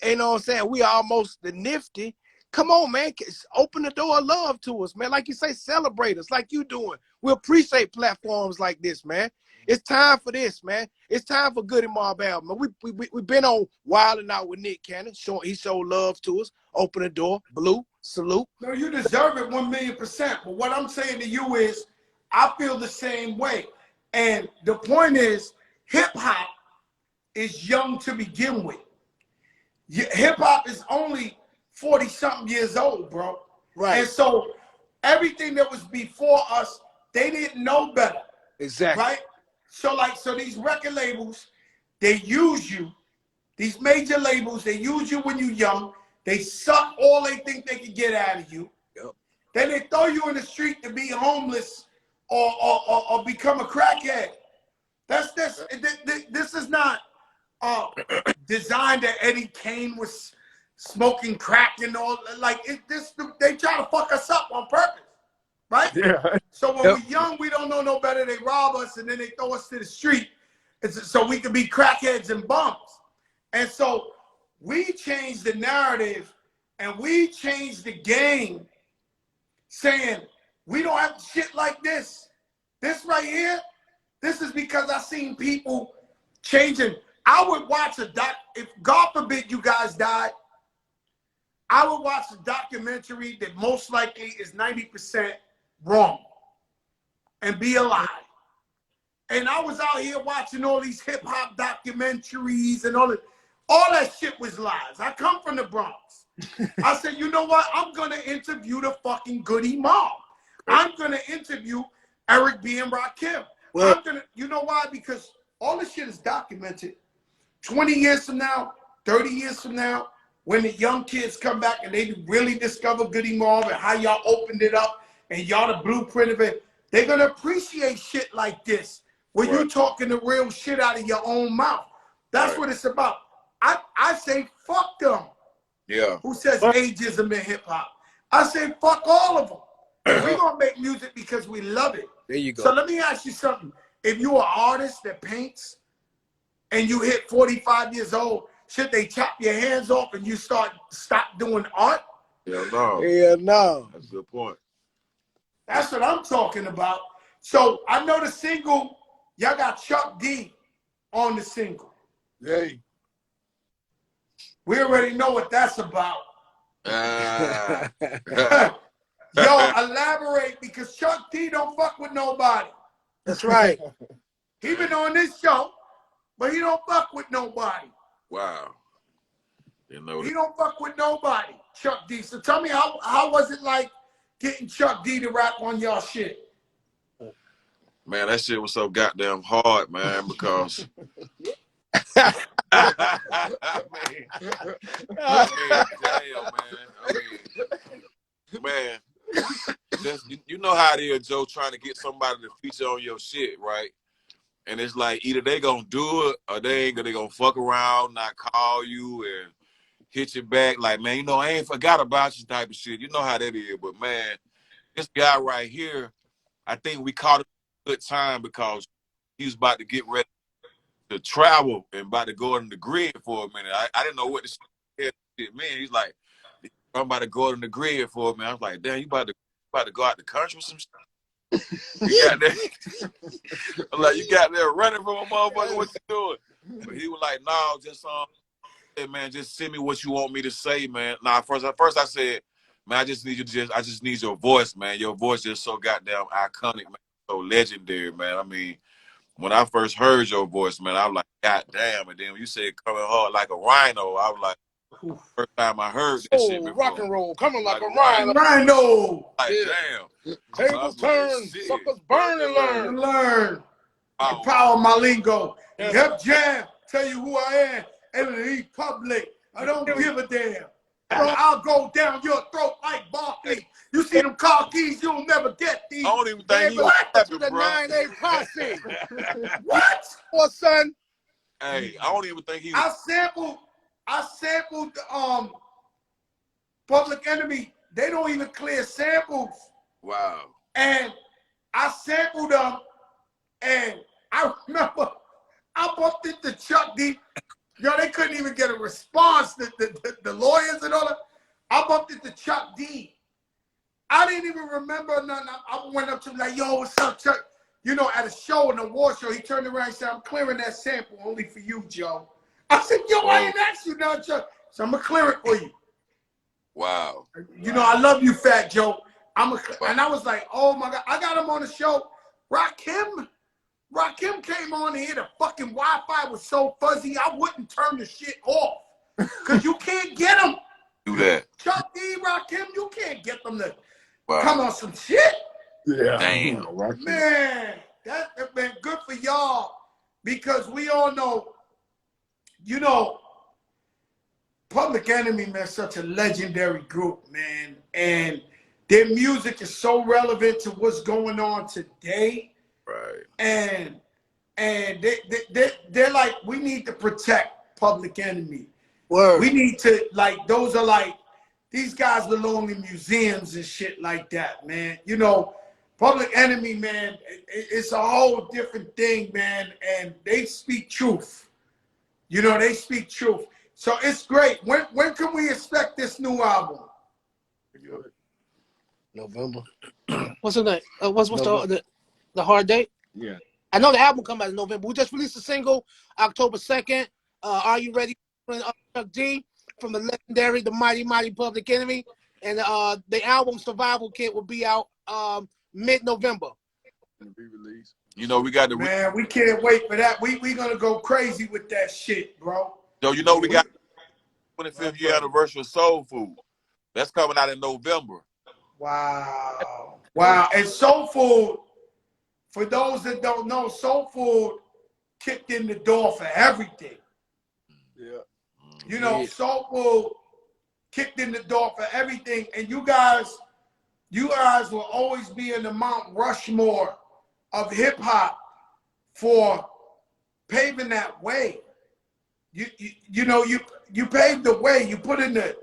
you know what I'm saying? We almost the nifty. Come on, man. Open the door of love to us, man. Like you say, celebrate us like you doing. We appreciate platforms like this, man. It's time for this, man. It's time for Goodie Mob album. We've been on Wildin' Out with Nick Cannon. He showed love to us. Open the door. Blue, salute. No, you deserve it 1,000,000%. But what I'm saying to you is I feel the same way. And the point is hip-hop is young to begin with. Hip-hop is only 40-something years old, bro. Right. And so everything that was before us, they didn't know better. Exactly. Right? So these record labels, they use you. These major labels, they use you when you're young. They suck all they think they can get out of you. Yep. Then they throw you in the street to be homeless or become a crackhead. This is not designed that Eddie Kane was smoking crack and all. Like they try to fuck us up on purpose, right? Yeah. So when we're young, we don't know no better. They rob us and then they throw us to the street, so we can be crackheads and bums. And so we changed the narrative and we changed the game, saying we don't have shit like this. This right here, this is because I seen people changing. I would watch a doc. If God forbid you guys died, I would watch a documentary that most likely is 90% wrong and be a lie. And I was out here watching all these hip hop documentaries and all that shit was lies. I come from the Bronx. I said, you know what? I'm gonna interview the fucking Goodie Mob. I'm gonna interview Eric B. and Rakim. Well, I'm gonna, you know why? Because all this shit is documented. 20 years from now, 30 years from now, when the young kids come back and they really discover Goodie Mob and how y'all opened it up and y'all the blueprint of it, they're gonna appreciate shit like this. When you talking the real shit out of your own mouth. That's what it's about. I say fuck them. Yeah. Who says ageism in hip hop? I say fuck all of them. We're gonna make music because we love it. There you go. So let me ask you something. If you're an artist that paints and you hit 45 years old, should they chop your hands off and you stop doing art? Hell no. yeah, no. That's a good point. That's what I'm talking about. So I know the single, y'all got Chuck D on the single. Hey. We already know what that's about. Ah. Yo, elaborate, because Chuck D don't fuck with nobody. That's right. He been on this show, but he don't fuck with nobody. Wow. Didn't know He that. don't fuck with nobody, Chuck D. So tell me, how was it like getting Chuck D to rap on y'all shit? Man, that shit was so goddamn hard, man, because I mean, damn, man. You know how it is, Joe, trying to get somebody to feature on your shit, right? And it's like either they gonna do it or they gonna fuck around, not call you and hit you back like, man, you know, I ain't forgot about you type of shit. You know how that is. But man, this guy right here, I think we caught him a good time because he was about to get ready to travel and about to go on the grid for a minute. I didn't know what this shit meant. He's like, I'm about to go on the grid for a minute. I was like, damn, you about to go out the country with some shit? You got there. I'm like, you got there running from a motherfucker, what you doing? But he was like, no, just hey, man, just send me what you want me to say, man. Nah, first I said, man, I just need your voice, man. Your voice just so goddamn iconic, man. So legendary, man. I mean, when I first heard your voice, man, I was like, God damn. And then when you said coming hard like a rhino, I was like, first time I heard that shit before. Rock and roll, coming like a rhino. Rhino. Like, Yeah. damn. Tables So turn, like, shit. suckers burn and learn. Learn. Oh. Power my lingo. Yeah. Yep, jam. Tell you who I am. Emily Public. I don't give a damn. I'll go down your throat like Barkley. You see them car keys, you'll never get these. I don't even think he was What? rapping, To the bro. 9-8 posse. What? Oh, son. Hey, I don't even think he was. I sampled Public Enemy. They don't even clear samples. Wow. And I sampled them, and I remember I bumped into Chuck D. Yo, they couldn't even get a response. The lawyers and all that. I bumped into Chuck D. I didn't even remember nothing. I went up to him like, yo, what's up, Chuck? You know, at a show, an award show, he turned around and said, I'm clearing that sample only for you, Joe. I said, yo, I ain't asked you nothing, Chuck. So I'm going to clear it for you. Wow. You know, I love you, Fat Joe. And I was like, oh, my God. I got him on the show. Rakim came on here. The fucking Wi-Fi was so fuzzy, I wouldn't turn the shit off. Because you can't get them. Do that. Chuck D, Rakim, you can't get them to Wow. come on some shit. Yeah. Damn. Man, that's been good for y'all. Because we all know, you know, Public Enemy, man, such a legendary group, man. And their music is so relevant to what's going on today. Right. And they're like, we need to protect Public Enemy. Word. We need to, like, those are like, these guys belong in museums and shit like that, man. You know, Public Enemy, man, it's a whole different thing, man. And they speak truth. You know, they speak truth. So it's great. When can we expect this new album? November. What's the name? What's November. the The Hard Date? Yeah. I know the album come out in November. We just released a single October 2nd. Are You Ready? Chuck D from the legendary, the mighty Public Enemy. And the album Survival Kit will be out mid-November. Re-release. You know, we got the Man, we can't wait for that. We gonna go crazy with that shit, bro. So you know we got 25th year anniversary of Soul Food. That's coming out in November. Wow. Wow. And Soul Food, for those that don't know, Soul Food kicked in the door for everything. Yeah. You know, Soul Food kicked in the door for everything. And you guys will always be in the Mount Rushmore of hip hop for paving that way. You know, you paved the way. You put in the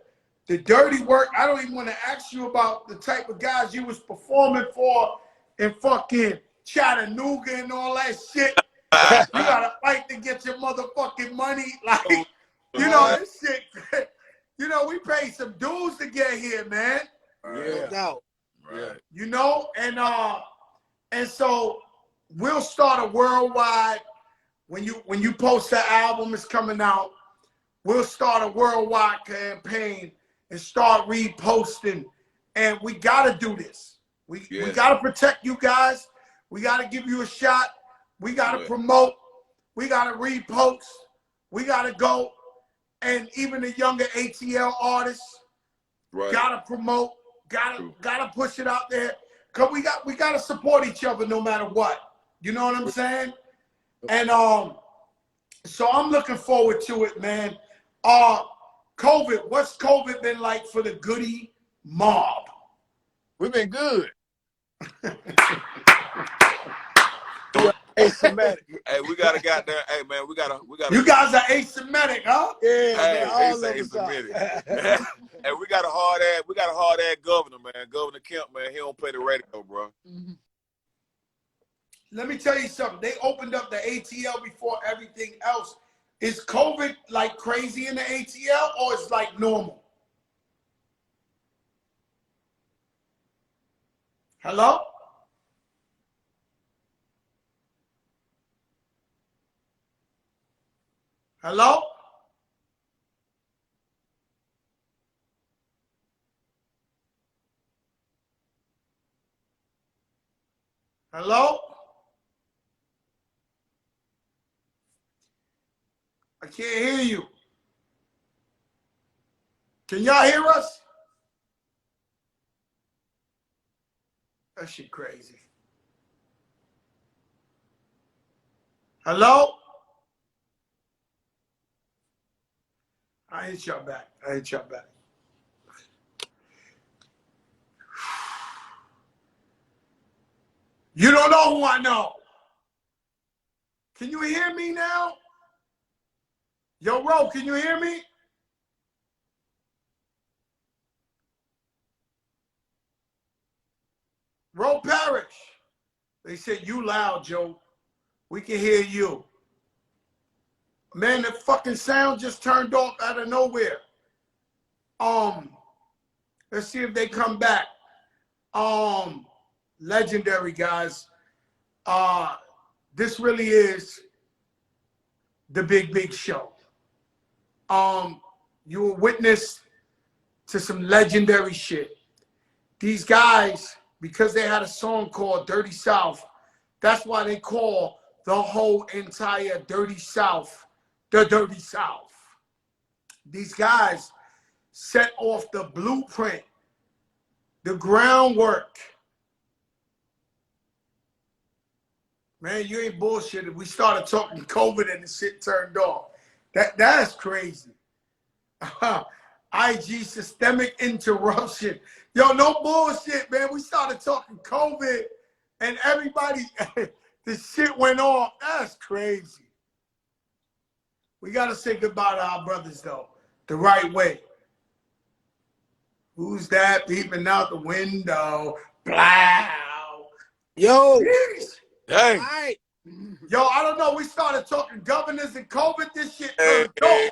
dirty work. I don't even want to ask you about the type of guys you was performing for in fucking Chattanooga and all that shit. You gotta fight to get your motherfucking money. Like, you know, this shit. You know, we paid some dues to get here, man. No doubt. Right. You know, and so we'll start a worldwide. When you post the album is coming out, we'll start a worldwide campaign and start reposting. And we gotta do this. We gotta protect you guys. We gotta give you a shot. We gotta promote. We gotta repost. We gotta go. And even the younger ATL artists gotta promote. Gotta push it out there. Cause we gotta support each other no matter what. You know what I'm saying? And so I'm looking forward to it, man. COVID, what's COVID been like for the Goodie Mob? We've been good. Asymmetric. Hey, we gotta got there. Hey man, we gotta. You guys are asymmetric, huh? Yeah, Hey, man, all they of say us asymmetric. Hey, we got a hard ass governor, man. Governor Kemp, man, he don't play the radio, bro. Let me tell you something. They opened up the ATL before everything else. Is COVID like crazy in the ATL or it's like normal? Hello? Hello? Hello? I can't hear you. Can y'all hear us? That shit crazy. Hello? I hit y'all back. You don't know who I know. Can you hear me now? Yo, Ro, can you hear me? Ro Parrish. They said, you loud, Joe. We can hear you. Man, the fucking sound just turned off out of nowhere. Let's see if they come back. Legendary, guys. This really is the big show. You were witness to some legendary shit. These guys, because they had a song called Dirty South, that's why they call the whole entire Dirty South the Dirty South. These guys set off the blueprint, the groundwork. Man, you ain't bullshitting. We started talking COVID and the shit turned off. That's crazy. IG systemic interruption. Yo, no bullshit, man. We started talking COVID and everybody, the shit went off. That's crazy. We got to say goodbye to our brothers, though, the right way. Who's that peeping out the window? Blow. Yo. Jeez. Dang. All right. Yo, I don't know. We started talking governors and COVID. This shit turned off.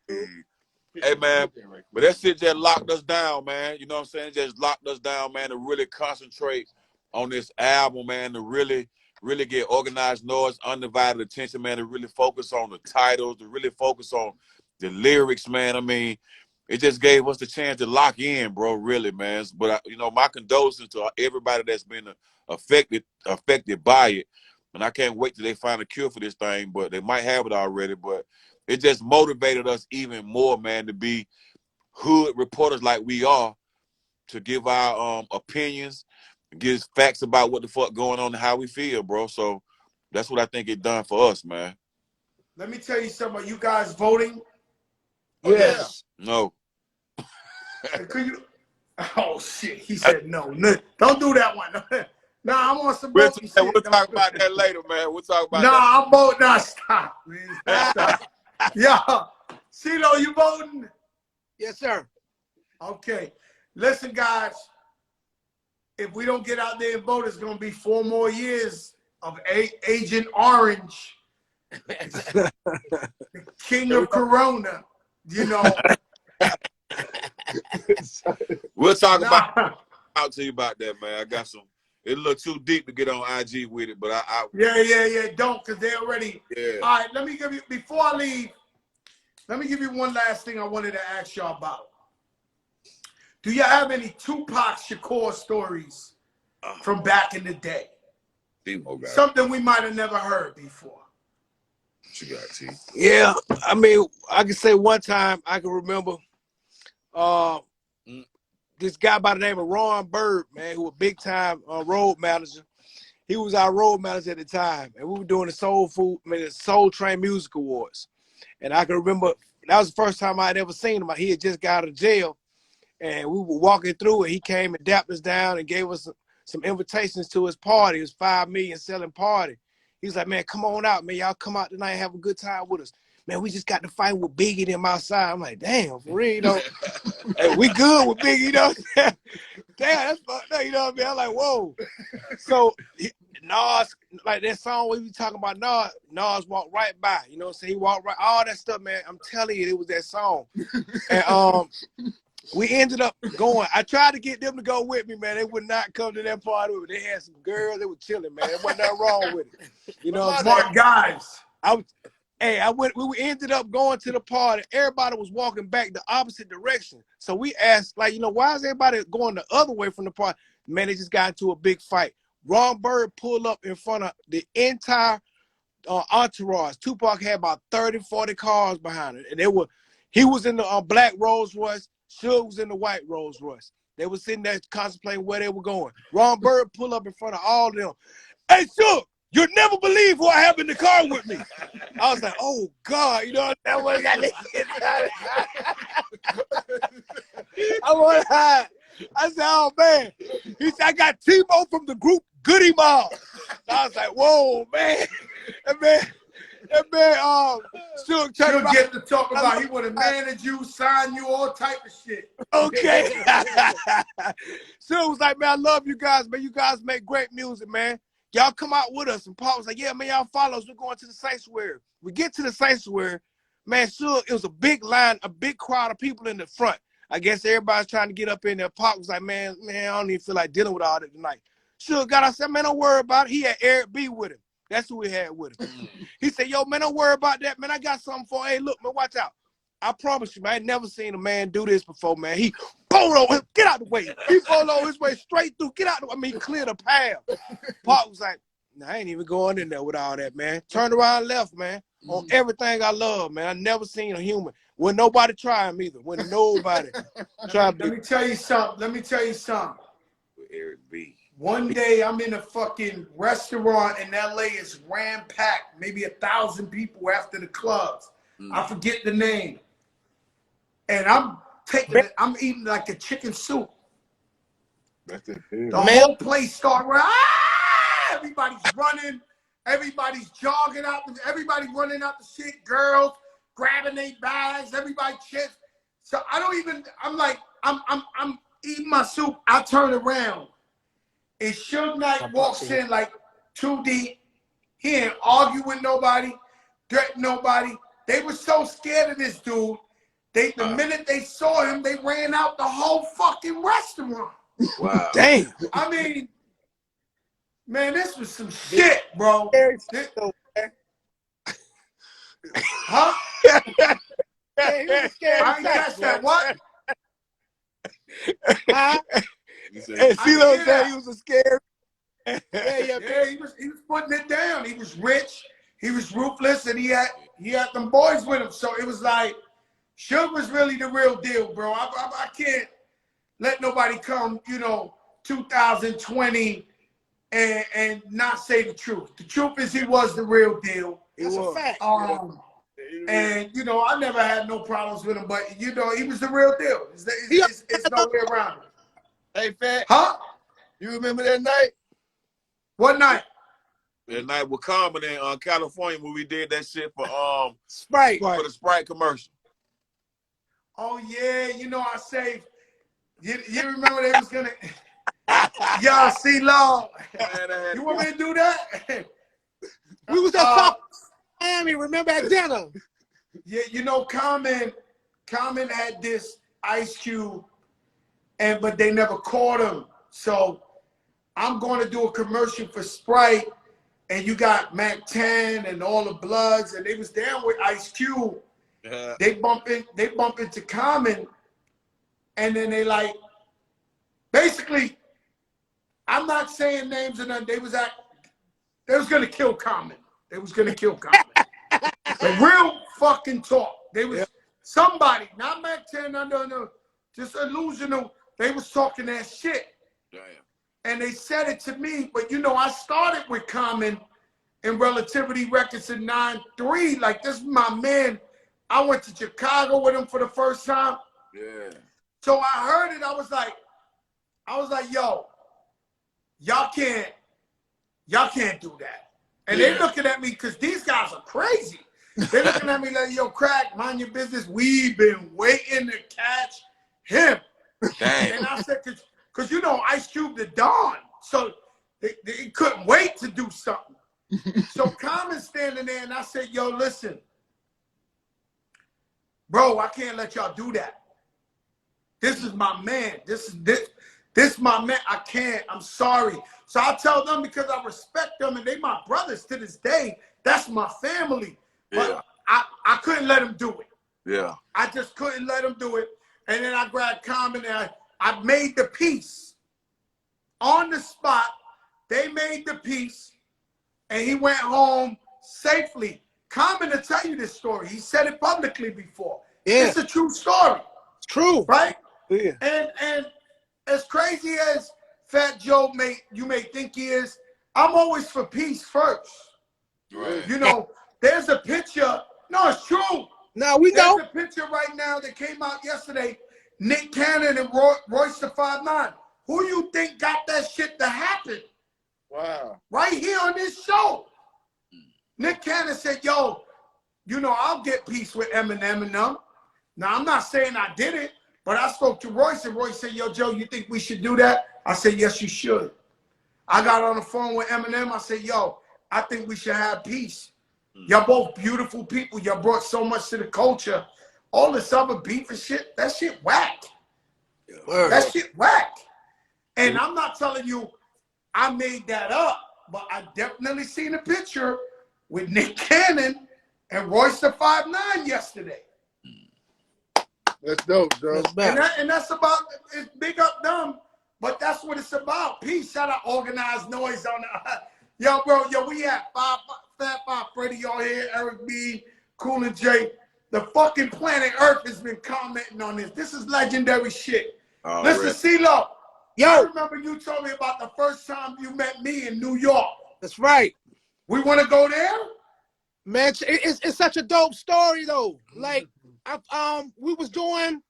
Hey, man, but that shit just locked us down, man. You know what I'm saying? Just locked us down, man, to really concentrate on this album, man, to really get organized noise, undivided attention, man, to really focus on the titles, to really focus on the lyrics, man. I mean, it just gave us the chance to lock in, bro, really, man. But, you know, my condolences to everybody that's been affected by it. And I can't wait till they find a cure for this thing, but they might have it already. But it just motivated us even more, man, to be hood reporters like we are, to give our opinions, give facts about what the fuck going on and how we feel, bro. So that's what I think it done for us, man. Let me tell you something. Are you guys voting? Yes. No. Could you? Oh shit! He said no. No, don't do that one. Nah, I'm on some We'll voting shit. talk about that later, man. We'll talk about nah, that. I'm voting. Nah, stop, man. Stop. Yeah, CeeLo, you voting? Yes, sir. Okay. Listen, guys. If we don't get out there and vote, it's gonna be 4 more years of Agent Orange, the king of Corona. You know. We'll talk out to you about that, man. I got some. It looked too deep to get on IG with it, but Yeah. Don't, because they already. Yeah. All right, let me give you, before I leave, let me give you one last thing I wanted to ask y'all about. Do you have any Tupac Shakur stories from back in the day? Something we might have never heard before. What you got, T? Yeah, I mean, I can say one time I can remember this guy by the name of Ron Bird, man, who was a big time road manager. He was our road manager at the time, and we were doing the Soul Train Music Awards. And I can remember that was the first time I'd ever seen him. He had just got out of jail, and we were walking through, and he came and dapped us down and gave us some invitations to his party. It was $5 million selling party. He was like, man, come on out, man. Y'all come out tonight and have a good time with us. Man, we just got to fight with Biggie them outside. I'm like, damn, for real, you know. Hey, we good with Biggie, you know. Damn, that's fucked up, you know what I mean? I'm like, whoa. So Nas, like that song we be talking about Nas walked right by, you know what I'm saying? He walked right, all that stuff, man. I'm telling you, it was that song. And we ended up going. I tried to get them to go with me, man. They would not come to that party with me. They had some girls, they were chilling, man. There wasn't nothing wrong with it. You know what I'm saying? Smart guys. We ended up going to the party. Everybody was walking back the opposite direction. So we asked, like, you know, why is everybody going the other way from the party? Man, they just got into a big fight. Ron Bird pulled up in front of the entire entourage. Tupac had about 30, 40 cars behind it. And he was in the black Rolls Royce. Suge was in the white Rolls Royce. They were sitting there contemplating where they were going. Ron Bird pulled up in front of all of them. Hey, Suge! You'll never believe who I have in the car with me. I was like, oh, God, you know, that one got I want to hide. I said, oh, man. He said, I got T-Mo from the group Goodie Mob. I was like, whoa, man. That man, Suge You'll get to talk about he would have managed you, signed you, all type of shit. Okay. Suge was like, man, I love you guys, man. You guys make great music, man. Y'all come out with us. And Paul was like, yeah, man, y'all follow us. We're going to the sanctuary. We get to the sanctuary. Man, Suge, it was a big line, a big crowd of people in the front. I guess everybody's trying to get up in there. Paul was like, man, I don't even feel like dealing with all that tonight. Suge got us, said, man, don't worry about it. He had Eric B with him. That's who he had with him. He said, yo, man, don't worry about that, man. I got something for you. Hey, look, man, watch out. I promise you, man, I ain't never seen a man do this before, man. He pulled on him, get out the way. He pulled on his way straight through, get out the way. I mean, he cleared the path. Paul was like, nah, I ain't even going in there with all that, man. Turned around and left, man. On everything I love, man. I never seen a human. When nobody try him either. When nobody try Let me tell you something. Eric B. One day I'm in a fucking restaurant in LA. It's ram-packed, maybe 1,000 people after the clubs. I forget the name. And I'm eating like a chicken soup. The whole place started, everybody's running, everybody's jogging out, everybody running out the shit, girls grabbing their bags, everybody chits. So I'm eating my soup. I turn around. And Suge Knight walks in like 2 deep. He ain't argue with nobody, threaten nobody. They were so scared of this dude. The minute they saw him, they ran out the whole fucking restaurant. Wow. Damn. I mean, Man, this was some shit, bro. Huh? Yeah, he was a scary I ain't catch that. What? Huh? And see what I'm saying? He was a scary. Yeah, he was putting it down. He was rich, he was ruthless, and he had them boys with him. So it was like, Suge was really the real deal, bro. I can't let nobody come, 2020 and not say the truth. The truth is he was the real deal. That's a fact. And I never had no problems with him, but he was the real deal. It's no way around it. Hey, Fat. Huh? You remember that night? What night? That night with Common in California when we did that shit for Sprite. for the Sprite commercial. Oh yeah, I saved. You remember they was gonna y'all see law. You want me to do that? We was just talking Miami, remember at dinner? Yeah, Common had this Ice Cube, but they never caught him. So I'm going to do a commercial for Sprite, and you got Mac 10 and all the Bloods, and they was down with Ice Cube. Yeah. They bump into Common, and then they like, basically, I'm not saying names or nothing. They was gonna kill Common. They was gonna kill Common. The real fucking talk. They was somebody, not Mac 10, no, just illusional. They was talking that shit. Damn. And they said it to me, but I started with Common in Relativity Records in 93. Like, this is my man. I went to Chicago with him for the first time. Yeah. So I heard it. I was like, yo, y'all can't do that. And they looking at me because these guys are crazy. They looking at me like, yo, Crack, mind your business. We've been waiting to catch him. Damn. And I said, because Ice Cube the Don. So they couldn't wait to do something. So Common standing there, and I said, yo, listen, bro, I can't let y'all do that. This is my man. This my man. I can't. I'm sorry. So I tell them because I respect them, and they my brothers to this day. That's my family. But I couldn't let him do it. Yeah. I just couldn't let him do it. And then I grabbed Common and I made the piece on the spot. They made the piece, and he went home safely. Common to tell you this story. He said it publicly before. Yeah. It's a true story. It's true. Right? Yeah. And as crazy as Fat Joe may think he is, I'm always for peace first. Right. There's a picture. No, it's true. Now we know. There's a picture right now that came out yesterday. Nick Cannon and Royce the 5'9". Who you think got that shit to happen? Wow. Right here on this show. Nick Cannon said, yo, I'll get peace with Eminem and them. Now, I'm not saying I did it, but I spoke to Royce, and Royce said, yo, Joe, you think we should do that? I said, yes, you should. I got on the phone with Eminem. I said, yo, I think we should have peace. Y'all both beautiful people. Y'all brought so much to the culture. All this other beef and shit, that shit whack. That shit whack. And I'm not telling you I made that up, but I definitely seen a picture with Nick Cannon and Royce the 5'9" yesterday. That's dope, bro. And that's about, it's big up them, but that's what it's about. Peace. Shout out Organized Noise on the, yo, bro, we had Fat Five Freddy on here, Eric B, Cool and J. The fucking planet Earth has been commenting on this. This is legendary shit. Listen, CeeLo. Yo. I remember you told me about the first time you met me in New York. That's right. We want to go there? Man, it's such a dope story though. Like, we was doing,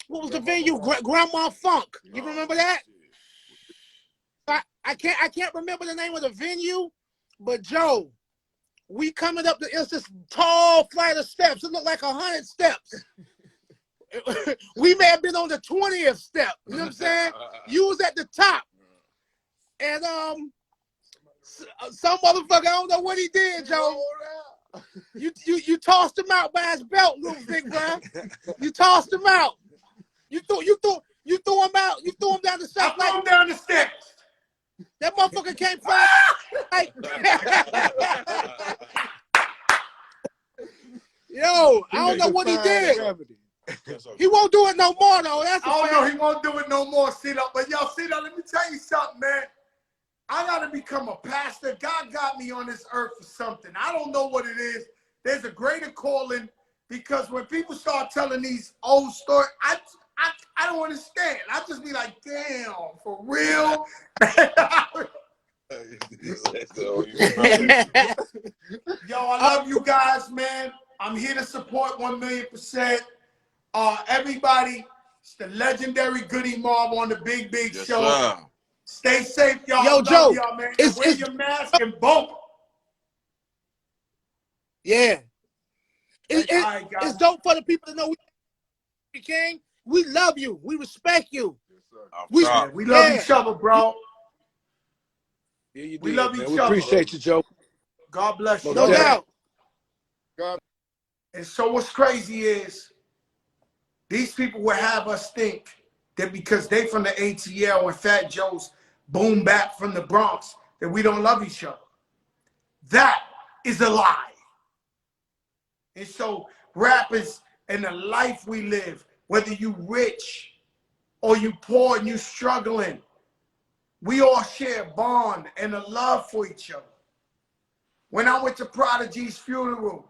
what was the venue? Grandma Funk. You remember that? I can't remember the name of the venue, but Joe, we coming up it's this tall flight of steps. It looked like 100 steps. We may have been on the 20th step. You know what I'm saying? You was at the top. And some motherfucker, I don't know what he did, Joe. You tossed him out by his belt, little big bro. You tossed him out. You threw him out. You threw him down the steps. I threw him down the steps. That motherfucker came flying. right? Yo, I don't know what he did. He won't do it no more, though. That's I don't know. He won't do it no more, C-Dub. But yo, C-Dub, let me tell you something, man. I got to become a pastor. God got me on this earth for something. I don't know what it is. There's a greater calling, because when people start telling these old stories, I don't understand. I just be like, damn, for real? Yo, I love you guys, man. I'm here to support 1,000,000%. Everybody, it's the legendary Goodie Mob on the Big Show. Sir. Stay safe, y'all. Yo, love Joe, y'all, man. Wear your mask and bump. Yeah. Right, it's dope for the people to know we King. We love you. We respect you. We love each other, bro. Yeah, you We did, love man. each We other. appreciate you, Joe. God bless you. No doubt. And so what's crazy is these people will have us think that because they from the ATL and Fat Joe's boom back from the Bronx, that we don't love each other. That is a lie. And so rappers and the life we live, whether you rich or you poor and you struggling, we all share a bond and a love for each other. When I went to Prodigy's funeral,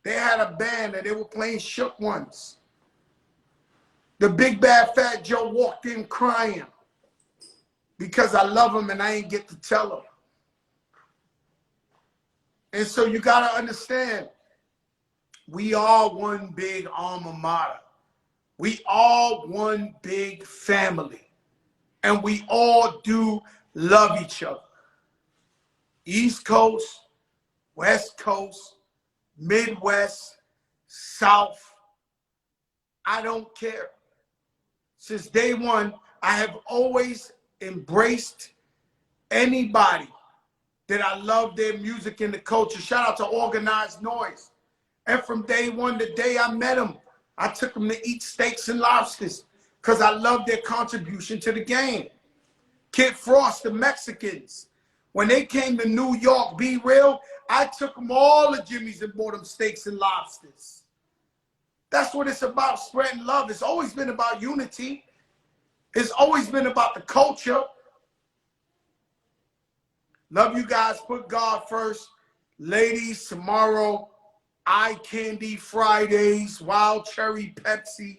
they had a band and they were playing Shook Ones. The big bad Fat Joe walked in crying because I love him and I ain't get to tell him. And so you got to understand, we are one big alma mater. We are one big family. And we all do love each other. East Coast, West Coast, Midwest, South. I don't care. Since day one, I have always embraced anybody that I love their music and the culture. Shout out to Organized Noise. And from day one, the day I met them, I took them to eat steaks and lobsters because I love their contribution to the game. Kid Frost, the Mexicans. When they came to New York, Be Real, I took them all to Jimmy's and bought them steaks and lobsters. That's what it's about, spreading love. It's always been about unity. It's always been about the culture. Love you guys. Put God first. Ladies, tomorrow, Eye Candy Fridays, Wild Cherry Pepsi,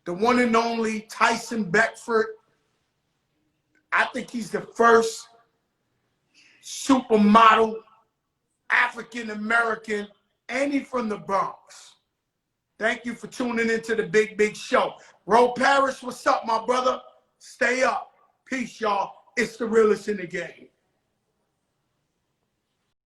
the one and only Tyson Beckford. I think he's the first supermodel, African-American, and he from the Bronx. Thank you for tuning into the Big Show. Ro Parrish, what's up, my brother? Stay up. Peace, y'all. It's the realest in the game.